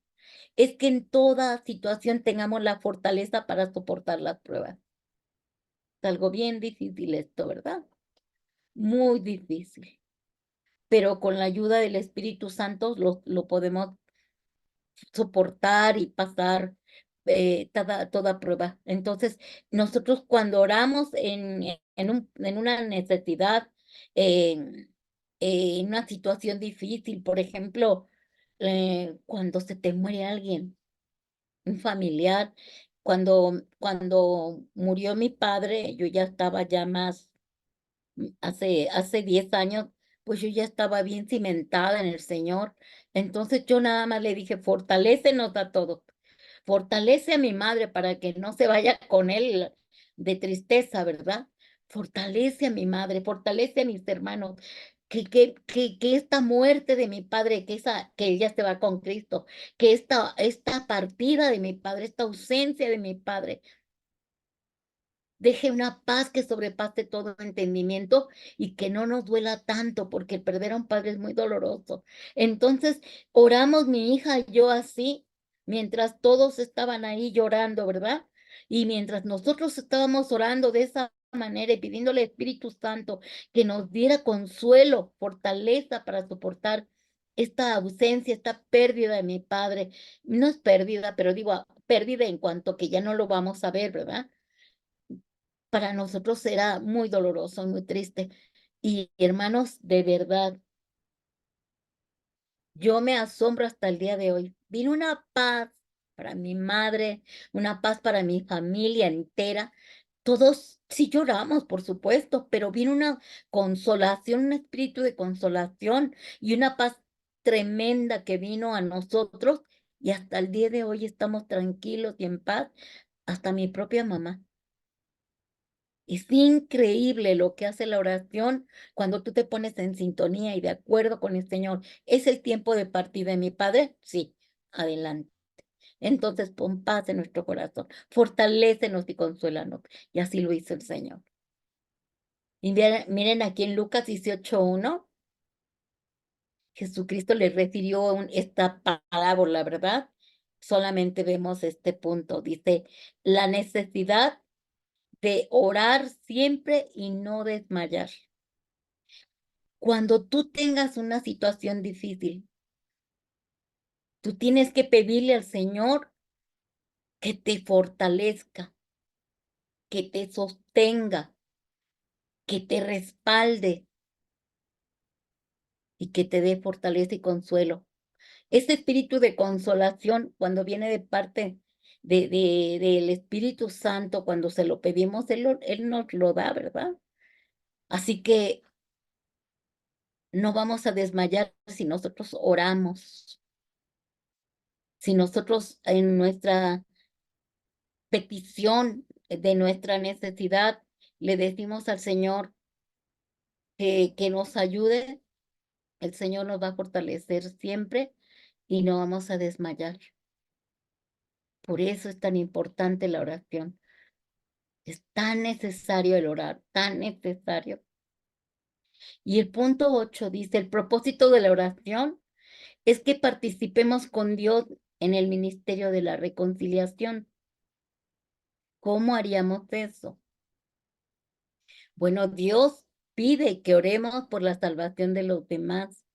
es que en toda situación tengamos la fortaleza para soportar las pruebas. Es algo bien difícil esto, ¿verdad? Muy difícil. Pero con la ayuda del Espíritu Santo lo podemos soportar y pasar toda prueba. Entonces, nosotros cuando oramos en una necesidad, en una situación difícil, por ejemplo, cuando se te muere alguien, un familiar, cuando murió mi padre, yo ya estaba ya más, hace 10 años, pues yo ya estaba bien cimentada en el Señor. Entonces yo nada más le dije, fortalécenos a todos. Fortalece a mi madre para que no se vaya con él de tristeza, ¿verdad? Fortalece a mi madre, fortalece a mis hermanos, que esta muerte de mi padre, que ella se va con Cristo, que esta partida de mi padre, esta ausencia de mi padre, deje una paz que sobrepase todo entendimiento y que no nos duela tanto, porque el perder a un padre es muy doloroso. Entonces, oramos mi hija y yo así, mientras todos estaban ahí llorando, ¿verdad? Y mientras nosotros estábamos orando de esa manera y pidiéndole al Espíritu Santo que nos diera consuelo, fortaleza para soportar esta ausencia, esta pérdida de mi padre. No es pérdida, pero digo, pérdida en cuanto que ya no lo vamos a ver, ¿verdad? Para nosotros era muy doloroso, muy triste. Y hermanos, de verdad, yo me asombro hasta el día de hoy. Vino una paz para mi madre, una paz para mi familia entera. Todos sí lloramos, por supuesto, pero vino una consolación, un espíritu de consolación y una paz tremenda que vino a nosotros y hasta el día de hoy estamos tranquilos y en paz, hasta mi propia mamá. Es increíble lo que hace la oración cuando tú te pones en sintonía y de acuerdo con el Señor. ¿Es el tiempo de partida de mi Padre? Sí, adelante. Entonces pon paz en nuestro corazón, fortalécenos y consuélanos. Y así lo hizo el Señor. Y miren aquí en Lucas 18:1, Jesucristo le refirió esta parábola, ¿verdad? Solamente vemos este punto. Dice, la necesidad de orar siempre y no desmayar. Cuando tú tengas una situación difícil, tú tienes que pedirle al Señor que te fortalezca, que te sostenga, que te respalde y que te dé fortaleza y consuelo. Ese espíritu de consolación, cuando viene de parte del Espíritu Santo, cuando se lo pedimos, Él nos lo da, ¿verdad? Así que no vamos a desmayar si nosotros oramos, si nosotros en nuestra petición de nuestra necesidad, le decimos al Señor que nos ayude, el Señor nos va a fortalecer siempre y no vamos a desmayar. Por eso es tan importante la oración. Es tan necesario el orar, tan necesario. Y el punto 8 dice, el propósito de la oración es que participemos con Dios en el ministerio de la reconciliación. ¿Cómo haríamos eso? Bueno, Dios pide que oremos por la salvación de los demás,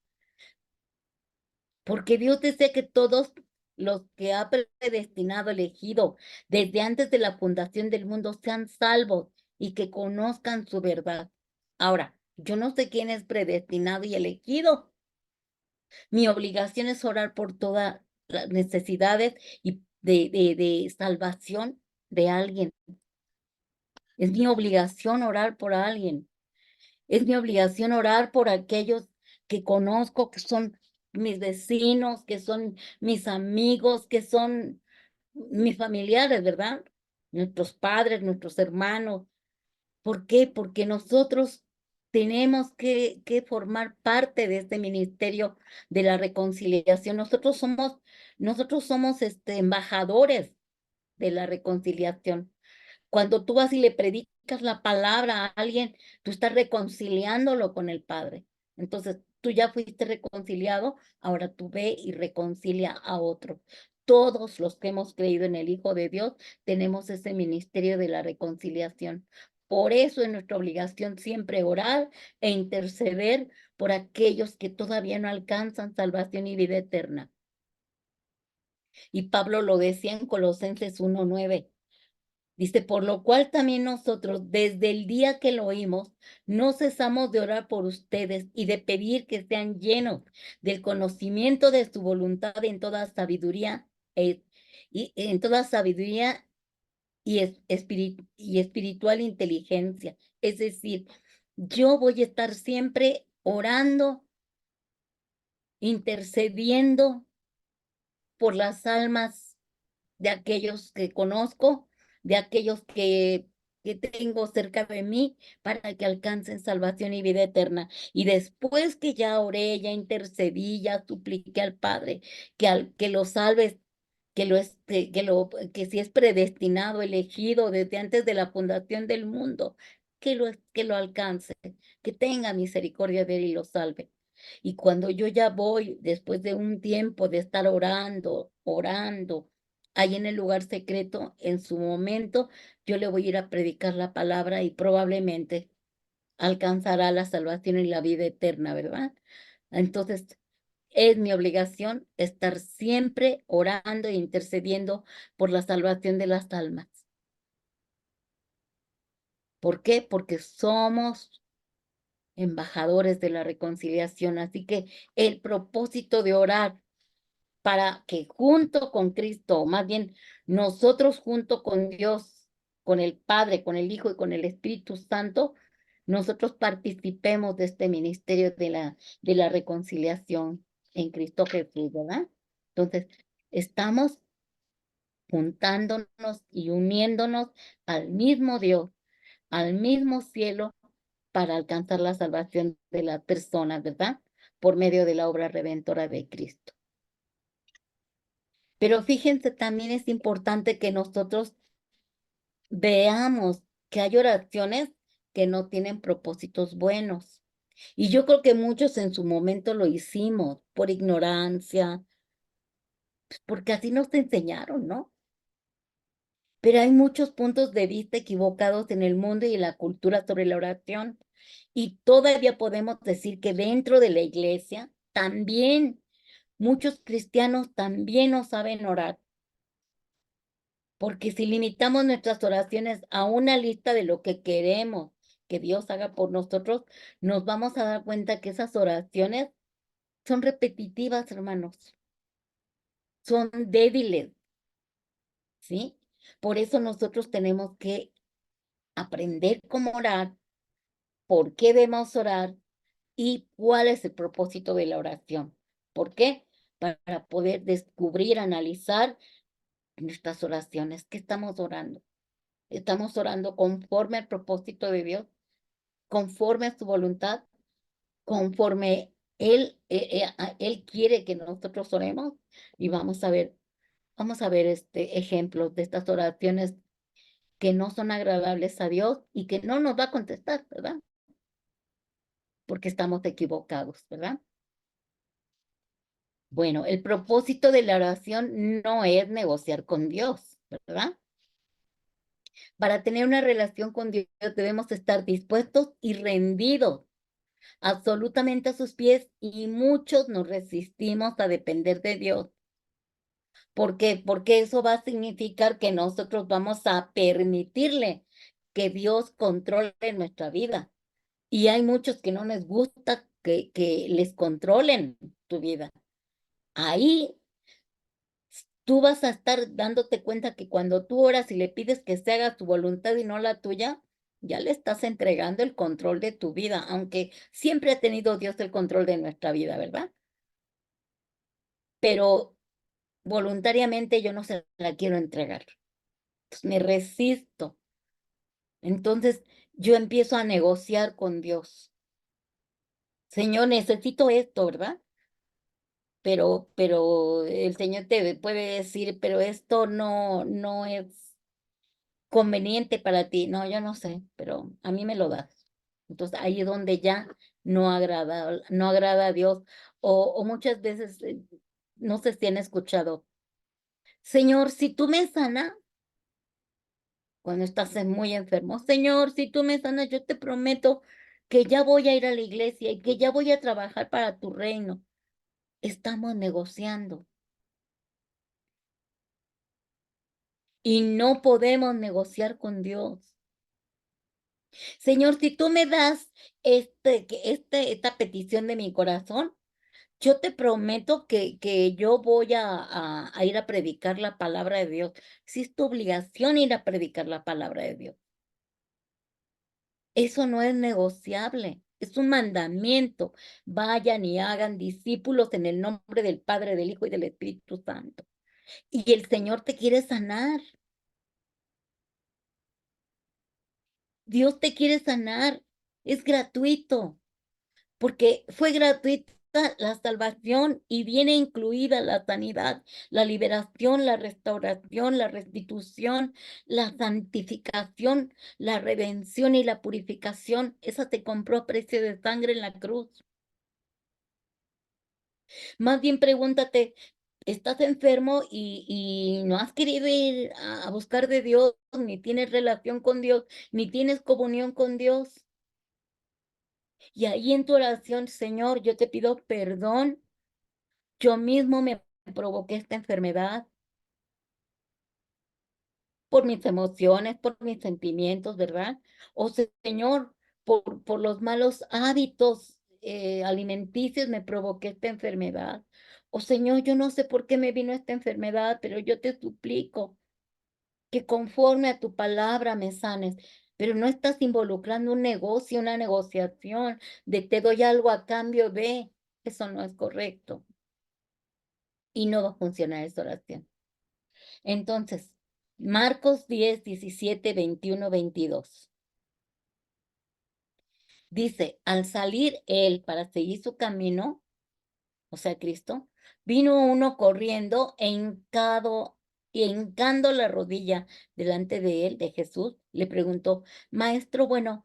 porque Dios desea que todos los que ha predestinado, elegido desde antes de la fundación del mundo sean salvos y que conozcan su verdad. Ahora, yo no sé quién es predestinado y elegido. Mi obligación es orar por todas las necesidades y de salvación de alguien. Es mi obligación orar por alguien. Es mi obligación orar por aquellos que conozco, que son mis vecinos, que son mis amigos, que son mis familiares, ¿verdad? Nuestros padres, nuestros hermanos. ¿Por qué? Porque nosotros tenemos que formar parte de este ministerio de la reconciliación. Nosotros somos embajadores de la reconciliación. Cuando tú vas y le predicas la palabra a alguien, tú estás reconciliándolo con el Padre. Entonces, tú ya fuiste reconciliado, ahora tú ve y reconcilia a otro. Todos los que hemos creído en el Hijo de Dios tenemos ese ministerio de la reconciliación. Por eso es nuestra obligación siempre orar e interceder por aquellos que todavía no alcanzan salvación y vida eterna. Y Pablo lo decía en Colosenses 1:9. Dice, por lo cual también nosotros, desde el día que lo oímos, no cesamos de orar por ustedes y de pedir que sean llenos del conocimiento de su voluntad en toda sabiduría, y en toda sabiduría y espiritual inteligencia. Es decir, yo voy a estar siempre orando, intercediendo por las almas de aquellos que conozco, de aquellos que tengo cerca de mí, para que alcancen salvación y vida eterna. Y después que ya oré, ya intercedí, ya supliqué al Padre que lo salves, que si es predestinado, elegido desde antes de la fundación del mundo, que lo alcance, que tenga misericordia de él y lo salve. Y cuando yo ya voy, después de un tiempo de estar orando, orando, ahí en el lugar secreto, en su momento, yo le voy a ir a predicar la palabra y probablemente alcanzará la salvación y la vida eterna, ¿verdad? Entonces, es mi obligación estar siempre orando e intercediendo por la salvación de las almas. ¿Por qué? Porque somos embajadores de la reconciliación. Así que el propósito de orar para que junto con Cristo, o más bien nosotros junto con Dios, con el Padre, con el Hijo y con el Espíritu Santo, nosotros participemos de este ministerio de la reconciliación en Cristo Jesús, ¿verdad? Entonces, estamos juntándonos y uniéndonos al mismo Dios, al mismo cielo, para alcanzar la salvación de las personas, ¿verdad? Por medio de la obra redentora de Cristo. Pero fíjense, también es importante que nosotros veamos que hay oraciones que no tienen propósitos buenos. Y yo creo que muchos en su momento lo hicimos por ignorancia, pues, porque así nos enseñaron, ¿no? Pero hay muchos puntos de vista equivocados en el mundo y en la cultura sobre la oración. Y todavía podemos decir que dentro de la iglesia también muchos cristianos también no saben orar. Porque si limitamos nuestras oraciones a una lista de lo que queremos que Dios haga por nosotros, nos vamos a dar cuenta que esas oraciones son repetitivas, hermanos, son débiles, ¿sí? Por eso nosotros tenemos que aprender cómo orar, por qué debemos orar y cuál es el propósito de la oración. ¿Por qué? Para poder descubrir, analizar nuestras oraciones. ¿Qué estamos orando? ¿Estamos orando conforme al propósito de Dios? ¿Conforme a su voluntad? ¿Conforme Él quiere que nosotros oremos? Y vamos a ver ejemplos de estas oraciones que no son agradables a Dios y que no nos va a contestar, ¿verdad? Porque estamos equivocados, ¿verdad? Bueno, el propósito de la oración no es negociar con Dios, ¿verdad? Para tener una relación con Dios debemos estar dispuestos y rendidos absolutamente a sus pies, y muchos nos resistimos a depender de Dios. ¿Por qué? Porque eso va a significar que nosotros vamos a permitirle que Dios controle nuestra vida. Y hay muchos que no les gusta que les controlen tu vida. Ahí tú vas a estar dándote cuenta que cuando tú oras y le pides que se haga tu voluntad y no la tuya, ya le estás entregando el control de tu vida, aunque siempre ha tenido Dios el control de nuestra vida, ¿verdad? Pero voluntariamente yo no se la quiero entregar. Pues me resisto. Entonces yo empiezo a negociar con Dios. Señor, necesito esto, ¿verdad? Pero el Señor te puede decir, pero esto no es conveniente para ti. No, yo no sé, pero a mí me lo das. Entonces ahí es donde ya no agrada a Dios. O muchas veces, no sé si han escuchado, Señor, si tú me sanas, cuando estás muy enfermo, Señor, si tú me sanas, yo te prometo que ya voy a ir a la iglesia y que ya voy a trabajar para tu reino. Estamos negociando. Y no podemos negociar con Dios. Señor, si tú me das esta petición de mi corazón, yo te prometo que yo voy a ir a predicar la palabra de Dios. Si es tu obligación ir a predicar la palabra de Dios. Eso no es negociable, es un mandamiento. Vayan y hagan discípulos en el nombre del Padre, del Hijo y del Espíritu Santo. Y el Señor te quiere sanar. Dios te quiere sanar. Es gratuito, porque fue gratuita la salvación y viene incluida la sanidad, la liberación, la restauración, la restitución, la santificación, la redención y la purificación. Esa te compró a precio de sangre en la cruz. Más bien pregúntate, ¿estás enfermo y no has querido ir a buscar de Dios, ni tienes relación con Dios, ni tienes comunión con Dios? Y ahí en tu oración, Señor, yo te pido perdón. Yo mismo me provoqué esta enfermedad por mis emociones, por mis sentimientos, ¿verdad? O Señor, por los malos hábitos alimenticios me provoqué esta enfermedad. O Señor, yo no sé por qué me vino esta enfermedad, pero yo te suplico que conforme a tu palabra me sanes. Pero no estás involucrando un negocio, una negociación de te doy algo a cambio de. Eso no es correcto. Y no va a funcionar esa oración. Entonces, Marcos 10, 17, 21, 22. Dice, al salir él para seguir su camino, o sea, Cristo, vino uno corriendo y hincando la rodilla delante de él, de Jesús, le preguntó, Maestro, bueno,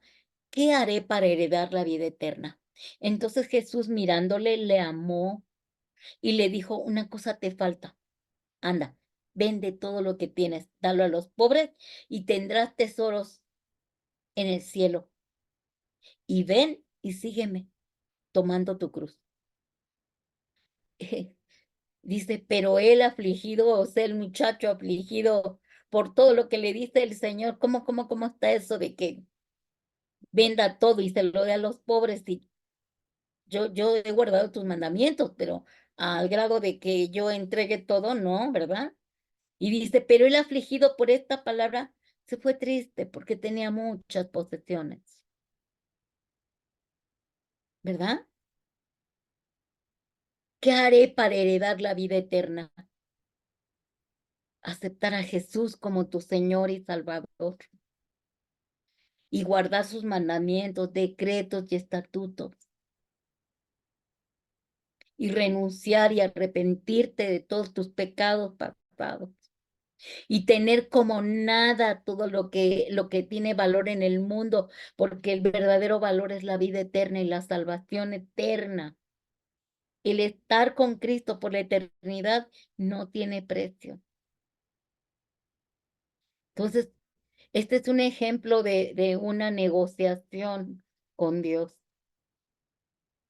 ¿qué haré para heredar la vida eterna? Entonces Jesús mirándole, le amó y le dijo, una cosa te falta. Anda, vende todo lo que tienes, dalo a los pobres y tendrás tesoros en el cielo. Y ven y sígueme tomando tu cruz. Dice, pero él afligido, o sea, el muchacho afligido por todo lo que le dice el Señor, ¿cómo está eso de que venda todo y se lo dé a los pobres? Y yo he guardado tus mandamientos, pero al grado de que yo entregue todo, no, ¿verdad? Y dice, pero el afligido por esta palabra se fue triste porque tenía muchas posesiones, ¿verdad? ¿Qué haré para heredar la vida eterna? Aceptar a Jesús como tu Señor y Salvador y guardar sus mandamientos, decretos y estatutos y renunciar y arrepentirte de todos tus pecados pasados y tener como nada todo lo que tiene valor en el mundo, porque el verdadero valor es la vida eterna y la salvación eterna. El estar con Cristo por la eternidad no tiene precio. Entonces, este es un ejemplo de una negociación con Dios.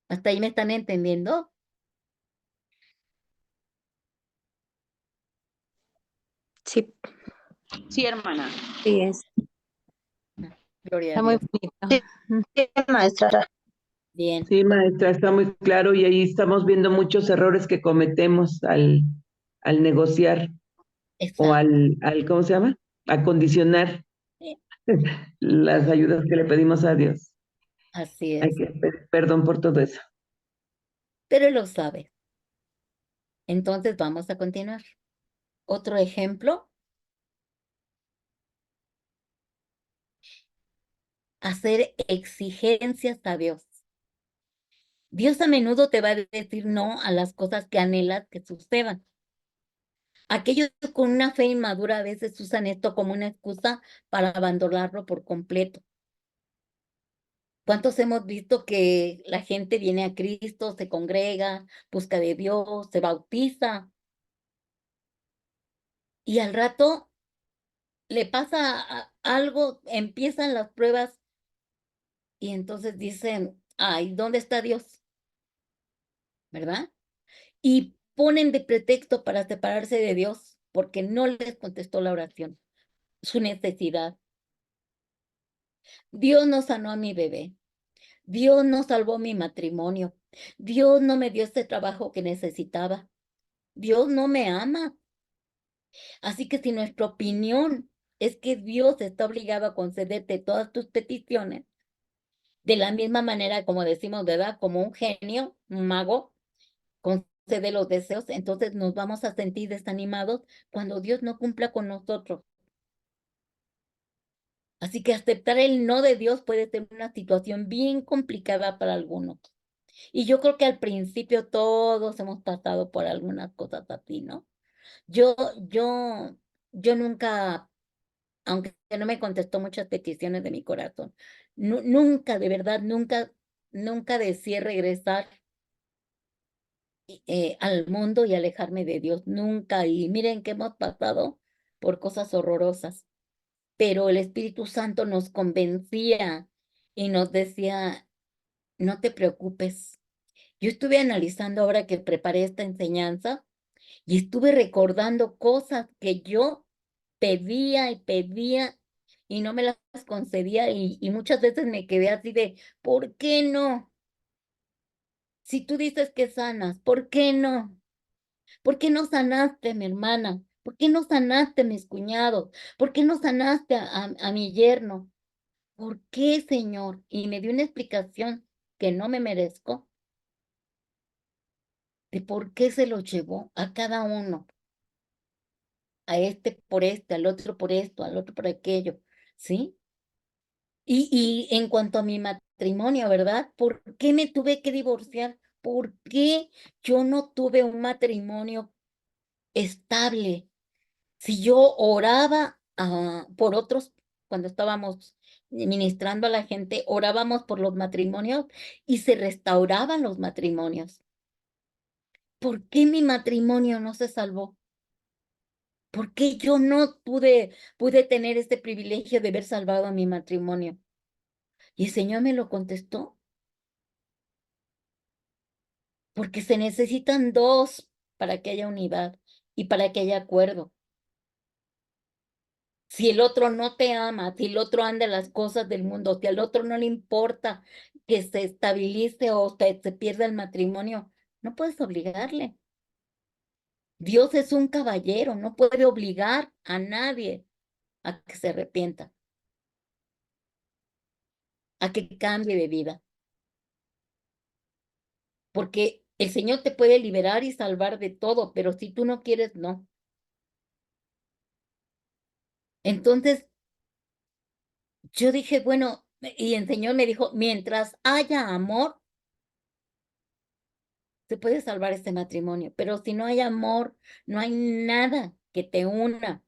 ¿Hasta ahí me están entendiendo? Sí, Sí, hermana. sí, Gloria a está muy Dios. bonito. Sí, maestra. Bien, Sí, maestra, está muy claro y ahí estamos viendo muchos errores que cometemos al negociar o exacto. ¿cómo se llama? A condicionar las ayudas que le pedimos a Dios. Así Hay es. que pedir perdón por todo eso. Pero lo sabe. Entonces vamos a continuar. Otro ejemplo, hacer exigencias a Dios. Dios a menudo te va a decir no a las cosas que anhelas que sucedan. Aquellos con una fe inmadura a veces usan esto como una excusa para abandonarlo por completo. ¿Cuántos hemos visto que la gente viene a Cristo, se congrega, busca de Dios, se bautiza y al rato le pasa algo, empiezan las pruebas y entonces dicen, ay, ¿dónde está Dios? ¿Verdad? Y ponen de pretexto para separarse de Dios porque no les contestó la oración, su necesidad. Dios no sanó a mi bebé. Dios no salvó mi matrimonio. Dios no me dio ese trabajo que necesitaba. Dios no me ama. Así que si nuestra opinión es que Dios está obligado a concederte todas tus peticiones, de la misma manera como decimos, ¿verdad? Como un genio, un mago, concede los deseos, entonces nos vamos a sentir desanimados cuando Dios no cumpla con nosotros. Así que aceptar el no de Dios puede ser una situación bien complicada para algunos. Y yo creo que al principio todos hemos pasado por algunas cosas así, ¿no? Yo, yo, yo nunca, aunque no me contestó muchas peticiones de mi corazón, nunca, de verdad, nunca deseé regresar al mundo y alejarme de Dios, nunca. Y miren que hemos pasado por cosas horrorosas, pero el Espíritu Santo nos convencía y nos decía, no te preocupes. Yo estuve analizando ahora que preparé esta enseñanza y estuve recordando cosas que yo pedía y pedía y no me las concedía y muchas veces me quedé así de, ¿por qué no? Si tú dices que sanas, ¿por qué no? ¿Por qué no sanaste, mi hermana? ¿Por qué no sanaste, mis cuñados? ¿Por qué no sanaste a mi yerno? ¿Por qué, Señor? Y me dio una explicación que no me merezco de por qué se lo llevó a cada uno, a este por este, al otro por esto, al otro por aquello, ¿sí? Y en cuanto a mi matrimonio, ¿verdad? ¿Por qué me tuve que divorciar? ¿Por qué yo no tuve un matrimonio estable? Si yo oraba por otros, cuando estábamos ministrando a la gente, orábamos por los matrimonios y se restauraban los matrimonios. ¿Por qué mi matrimonio no se salvó? ¿Por qué yo no pude tener este privilegio de haber salvado a mi matrimonio? Y el Señor me lo contestó, porque se necesitan dos para que haya unidad y para que haya acuerdo. Si el otro no te ama, si el otro anda en las cosas del mundo, si al otro no le importa que se estabilice o se pierda el matrimonio, no puedes obligarle. Dios es un caballero, no puede obligar a nadie a que se arrepienta, a que cambie de vida, porque el Señor te puede liberar y salvar de todo, pero si tú no quieres, no. Entonces, yo dije, bueno, y el Señor me dijo, mientras haya amor, se puede salvar este matrimonio, pero si no hay amor, no hay nada que te una.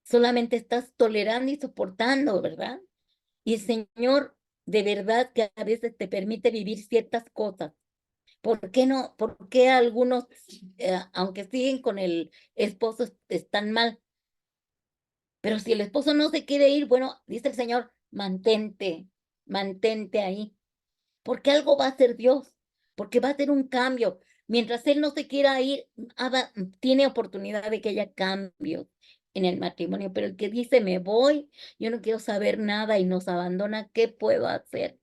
Solamente estás tolerando y soportando, ¿verdad? Y el Señor de verdad que a veces te permite vivir ciertas cosas. ¿Por qué no? ¿Por qué algunos, aunque siguen con el esposo, están mal? Pero si el esposo no se quiere ir, bueno, dice el Señor, mantente ahí. Porque algo va a hacer Dios, porque va a hacer un cambio. Mientras Él no se quiera ir, tiene oportunidad de que haya cambios en el matrimonio, pero el que dice me voy, yo no quiero saber nada y nos abandona, ¿qué puedo hacer?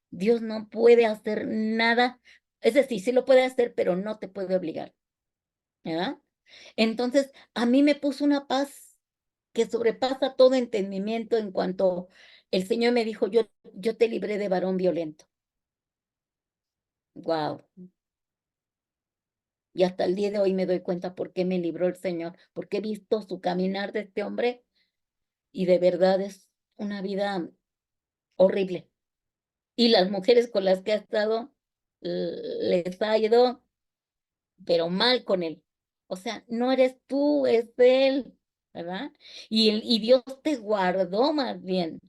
Dios no puede hacer nada, es decir, sí lo puede hacer, pero no te puede obligar, ¿verdad? Entonces, a mí me puso una paz que sobrepasa todo entendimiento en cuanto el Señor me dijo, yo te libré de varón violento. Wow. Y hasta el día de hoy me doy cuenta por qué me libró el Señor, porque he visto su caminar de este hombre y de verdad es una vida horrible. Y las mujeres con las que ha estado les ha ido, pero mal con él. O sea, no eres tú, es él, ¿verdad? Y Dios te guardó más bien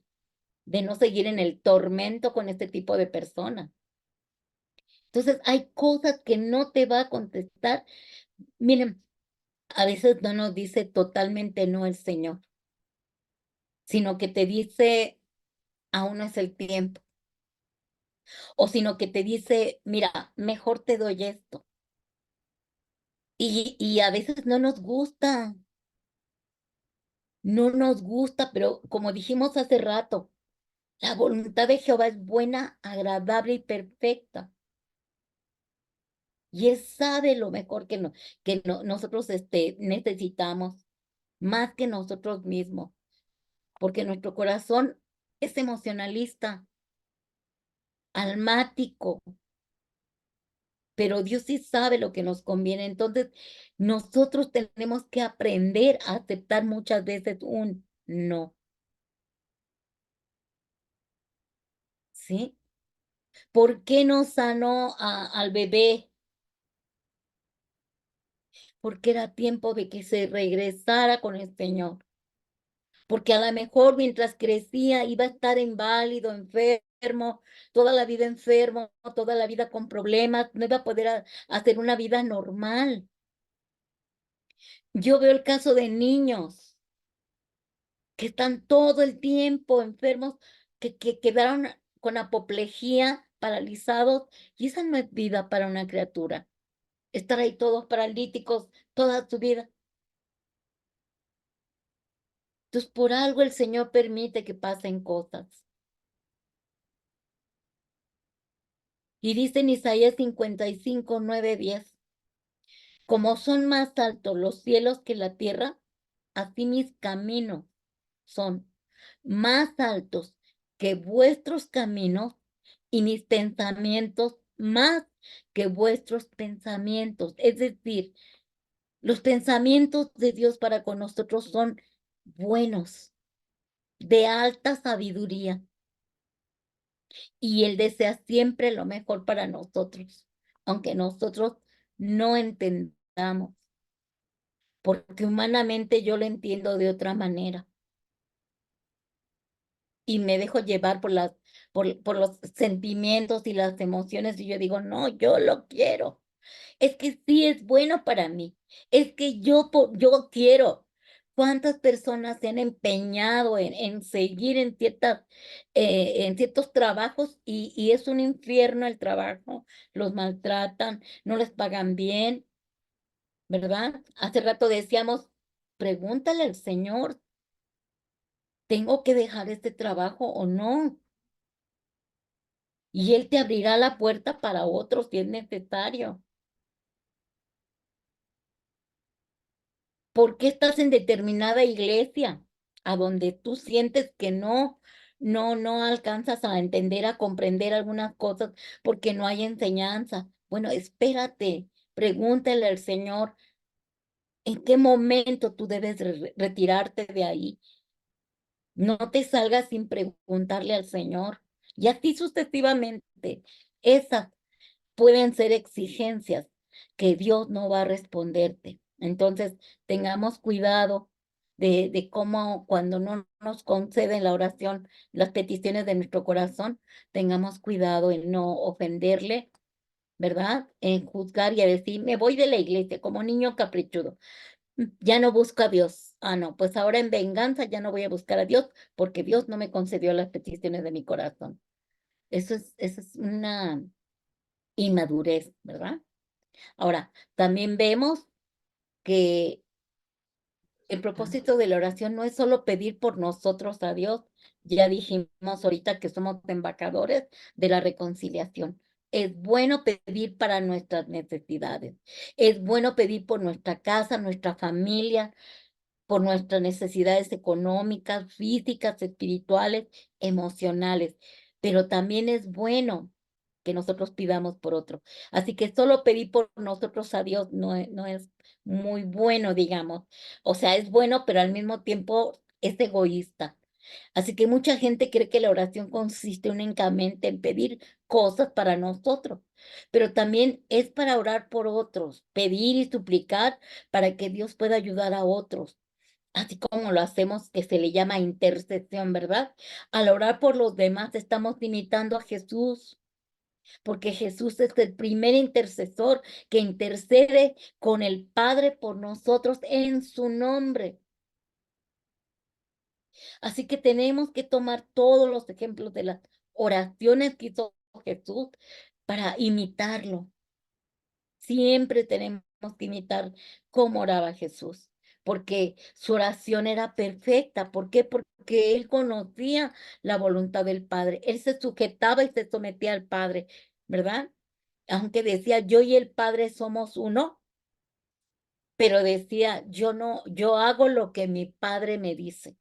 de no seguir en el tormento con este tipo de personas. Entonces, hay cosas que no te va a contestar. Miren, a veces no nos dice totalmente no el Señor, sino que te dice, aún no es el tiempo, o sino que te dice, mira, mejor te doy esto, Y a veces no nos gusta, no nos gusta, pero como dijimos hace rato, la voluntad de Jehová es buena, agradable y perfecta. Y Él sabe lo mejor nosotros necesitamos, más que nosotros mismos, porque nuestro corazón es emocionalista, almático, pero Dios sí sabe lo que nos conviene. Entonces, nosotros tenemos que aprender a aceptar muchas veces un no, ¿sí? ¿Por qué no sanó al bebé? Porque era tiempo de que se regresara con el Señor. Porque a lo mejor mientras crecía iba a estar inválido, enfermo, toda la vida enfermo, toda la vida con problemas, no iba a poder hacer una vida normal. Yo veo el caso de niños que están todo el tiempo enfermos, que quedaron con apoplejía, paralizados, y esa no es vida para una criatura. Estar ahí todos paralíticos toda su vida. Entonces, por algo el Señor permite que pasen cosas. Y dice en Isaías 55, 9, 10, como son más altos los cielos que la tierra, así mis caminos son más altos que vuestros caminos y mis pensamientos más que vuestros pensamientos. Es decir, los pensamientos de Dios para con nosotros son buenos, de alta sabiduría, y Él desea siempre lo mejor para nosotros, aunque nosotros no entendamos, porque humanamente yo lo entiendo de otra manera y me dejo llevar por los sentimientos y las emociones y yo digo, no, yo lo quiero. Es que sí es bueno para mí. Es que yo quiero. ¿Cuántas personas se han empeñado en seguir en ciertos trabajos y es un infierno el trabajo? Los maltratan, no les pagan bien, ¿verdad? Hace rato decíamos, pregúntale al Señor, ¿tengo que dejar este trabajo o no? Y Él te abrirá la puerta para otros si es necesario. ¿Por qué estás en determinada iglesia a donde tú sientes que no alcanzas a entender, a comprender algunas cosas porque no hay enseñanza? Bueno, espérate, pregúntale al Señor en qué momento tú debes retirarte de ahí. No te salgas sin preguntarle al Señor. Y así sucesivamente. Esas pueden ser exigencias que Dios no va a responderte. Entonces, tengamos cuidado de cómo cuando no nos conceden la oración, las peticiones de nuestro corazón, tengamos cuidado en no ofenderle, ¿verdad? En juzgar y a decir, me voy de la iglesia como niño caprichudo. Ya no busco a Dios. Ah, no, pues ahora en venganza ya no voy a buscar a Dios porque Dios no me concedió las peticiones de mi corazón. Eso es una inmadurez, ¿verdad? Ahora, también vemos que el propósito de la oración no es solo pedir por nosotros a Dios. Ya dijimos ahorita que somos embajadores de la reconciliación. Es bueno pedir para nuestras necesidades. Es bueno pedir por nuestra casa, nuestra familia, por nuestras necesidades económicas, físicas, espirituales, emocionales. Pero también es bueno que nosotros pidamos por otro. Así que solo pedir por nosotros a Dios no es muy bueno, digamos. O sea, es bueno, pero al mismo tiempo es egoísta. Así que mucha gente cree que la oración consiste únicamente en pedir cosas para nosotros, pero también es para orar por otros, pedir y suplicar para que Dios pueda ayudar a otros, así como lo hacemos, que se le llama intercesión, ¿verdad? Al orar por los demás estamos imitando a Jesús, porque Jesús es el primer intercesor que intercede con el Padre por nosotros en su nombre. Así que tenemos que tomar todos los ejemplos de las oraciones que hizo Jesús para imitarlo. Siempre tenemos que imitar cómo oraba Jesús, porque su oración era perfecta. ¿Por qué? Porque él conocía la voluntad del Padre. Él se sujetaba y se sometía al Padre, ¿verdad? Aunque decía, yo y el Padre somos uno, pero decía, yo no, yo hago lo que mi Padre me dice.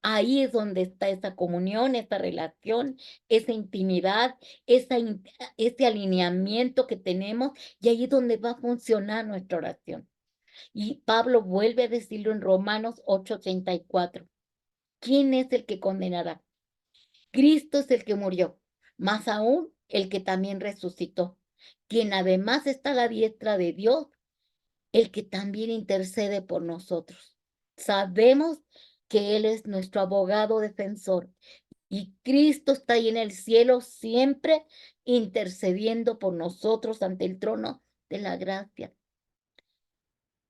Ahí es donde está esa comunión, esa relación, esa intimidad, ese alineamiento que tenemos, y ahí es donde va a funcionar nuestra oración. Y Pablo vuelve a decirlo en Romanos 8:34. ¿Quién es el que condenará? Cristo es el que murió, más aún el que también resucitó, quien además está a la diestra de Dios, el que también intercede por nosotros. Sabemos que Él es nuestro abogado defensor y Cristo está ahí en el cielo siempre intercediendo por nosotros ante el trono de la gracia.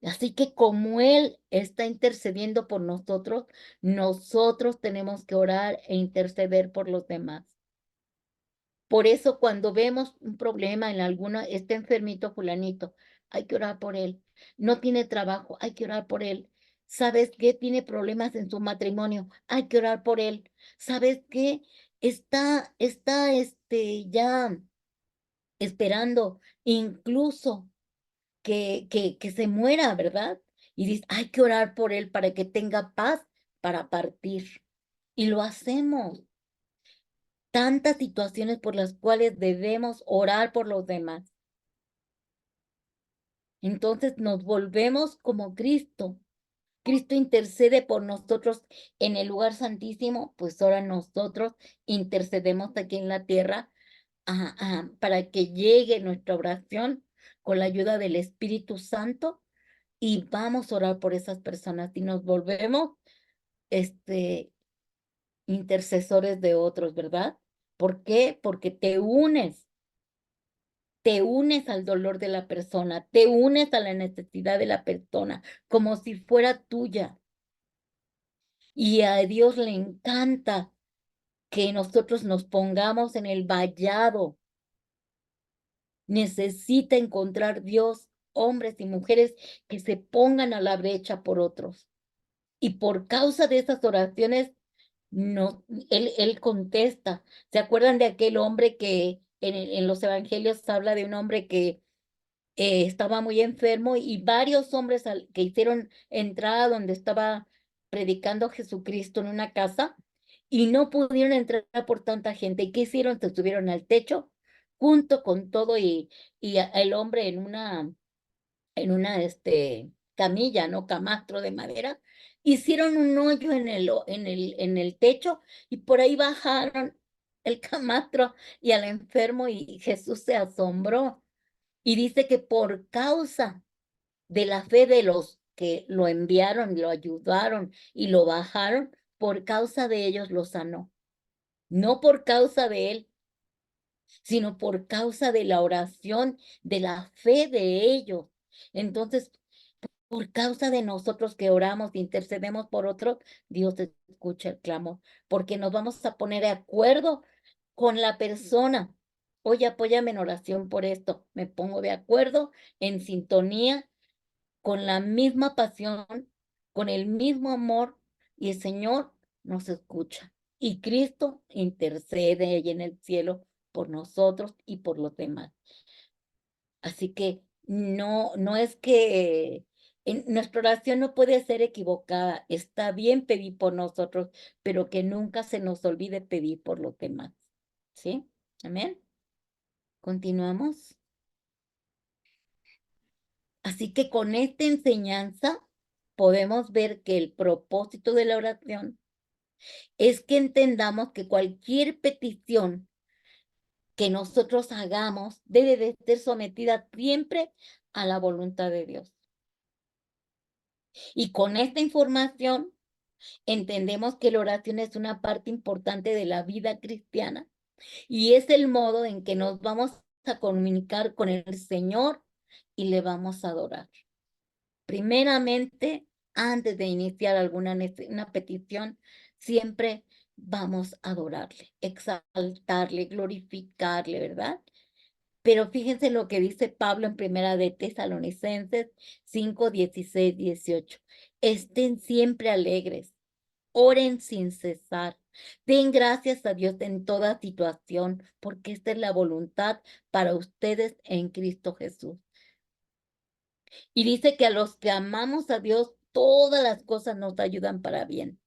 Así que como Él está intercediendo por nosotros, nosotros tenemos que orar e interceder por los demás. Por eso cuando vemos un problema en alguna, está enfermito fulanito, hay que orar por él. No tiene trabajo, hay que orar por él. ¿Sabes qué? Tiene problemas en su matrimonio, hay que orar por él. ¿Sabes qué? Está ya esperando incluso que se muera, ¿verdad? Y dice, hay que orar por él para que tenga paz para partir. Y lo hacemos. Tantas situaciones por las cuales debemos orar por los demás. Entonces nos volvemos como Cristo. Cristo intercede por nosotros en el lugar santísimo, pues ahora nosotros intercedemos aquí en la tierra para que llegue nuestra oración con la ayuda del Espíritu Santo y vamos a orar por esas personas y nos volvemos intercesores de otros, ¿verdad? ¿Por qué? Porque te unes al dolor de la persona, te unes a la necesidad de la persona, como si fuera tuya. Y a Dios le encanta que nosotros nos pongamos en el vallado. Necesita encontrar Dios hombres y mujeres que se pongan a la brecha por otros. Y por causa de esas oraciones, no, él contesta. ¿Se acuerdan de aquel hombre que en los evangelios habla de un hombre que estaba muy enfermo y varios hombres que hicieron entrada donde estaba predicando Jesucristo en una casa y no pudieron entrar por tanta gente? ¿Y qué hicieron? Se subieron al techo junto con todo y el hombre en una camilla, ¿no? Camastro de madera. Hicieron un hoyo en el techo y por ahí bajaron el camastro y al enfermo y Jesús se asombró. Y dice que por causa de la fe de los que lo enviaron, lo ayudaron y lo bajaron, por causa de ellos lo sanó. No por causa de él, sino por causa de la oración, de la fe de ellos. Entonces, por causa de nosotros que oramos, intercedemos por otros, Dios escucha el clamor, porque nos vamos a poner de acuerdo con la persona. Oye, apóyame en oración por esto. Me pongo de acuerdo, en sintonía, con la misma pasión, con el mismo amor, y el Señor nos escucha. Y Cristo intercede ahí en el cielo por nosotros y por los demás. Así que no es que nuestra oración no puede ser equivocada. Está bien pedir por nosotros, pero que nunca se nos olvide pedir por los demás. ¿Sí? Amén. Continuamos. Así que con esta enseñanza podemos ver que el propósito de la oración es que entendamos que cualquier petición que nosotros hagamos debe de ser sometida siempre a la voluntad de Dios. Y con esta información entendemos que la oración es una parte importante de la vida cristiana y es el modo en que nos vamos a comunicar con el Señor y le vamos a adorar. Primeramente, antes de iniciar una petición, siempre vamos a adorarle, exaltarle, glorificarle, ¿verdad? Pero fíjense lo que dice Pablo en Primera de Tesalonicenses 5, 16, 18. Estén siempre alegres, oren sin cesar, den gracias a Dios en toda situación, porque esta es la voluntad para ustedes en Cristo Jesús. Y dice que a los que amamos a Dios, todas las cosas nos ayudan para bien.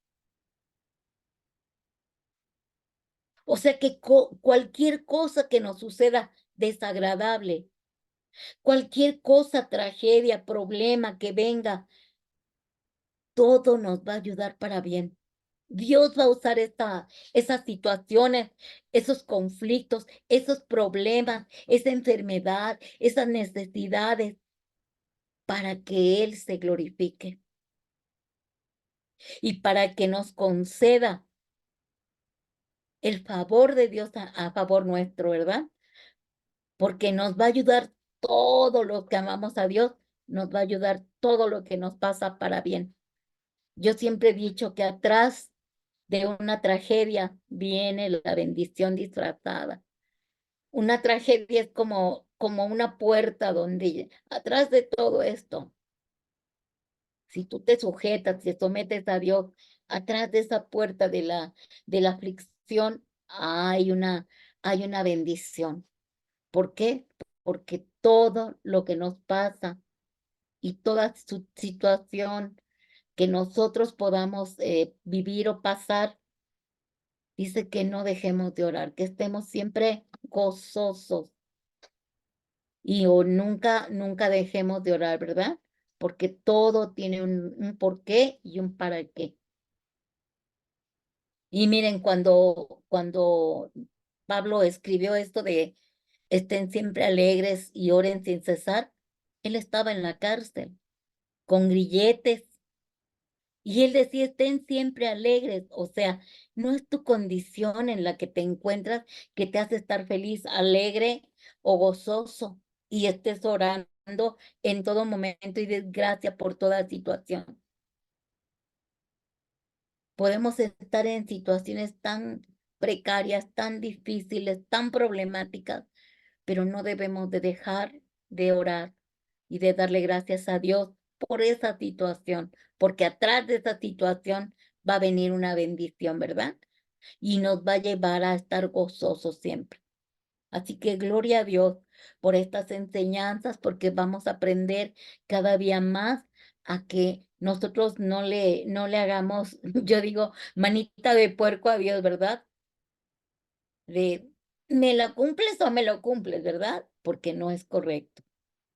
O sea que cualquier cosa que nos suceda desagradable, cualquier cosa, tragedia, problema que venga, todo nos va a ayudar para bien. Dios va a usar esas situaciones, esos conflictos, esos problemas, esa enfermedad, esas necesidades, para que Él se glorifique y para que nos conceda el favor de Dios a favor nuestro, ¿verdad? Porque nos va a ayudar todo lo que amamos a Dios, nos va a ayudar todo lo que nos pasa para bien. Yo siempre he dicho que atrás de una tragedia viene la bendición disfrazada. Una tragedia es como una puerta donde atrás de todo esto, si tú te sujetas, te sometes a Dios, atrás de esa puerta de la aflicción hay una bendición. ¿Por qué? Porque todo lo que nos pasa y toda su situación que nosotros podamos vivir o pasar, dice que no dejemos de orar, que estemos siempre gozosos y o nunca dejemos de orar, ¿verdad? Porque todo tiene un porqué y un para qué. Y miren, cuando Pablo escribió esto de estén siempre alegres y oren sin cesar, él estaba en la cárcel con grilletes. Y él decía, estén siempre alegres, o sea, no es tu condición en la que te encuentras que te hace estar feliz, alegre o gozoso y estés orando en todo momento y des gracias por toda situación. Podemos estar en situaciones tan precarias, tan difíciles, tan problemáticas, pero no debemos de dejar de orar y de darle gracias a Dios por esa situación, porque atrás de esa situación va a venir una bendición, ¿verdad? Y nos va a llevar a estar gozosos siempre. Así que gloria a Dios por estas enseñanzas, porque vamos a aprender cada día más a que nosotros no le hagamos, yo digo, manita de puerco a Dios, ¿verdad? De, ¿me lo cumples o me lo cumples, verdad? Porque no es correcto.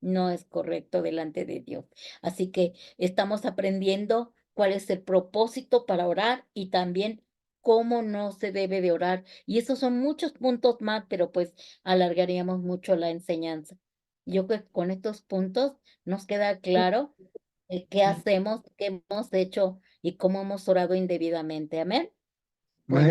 No es correcto delante de Dios. Así que estamos aprendiendo cuál es el propósito para orar y también cómo no se debe de orar. Y esos son muchos puntos más, pero pues alargaríamos mucho la enseñanza. Yo creo que con estos puntos nos queda claro qué hacemos, qué hemos hecho y cómo hemos orado indebidamente. Amén.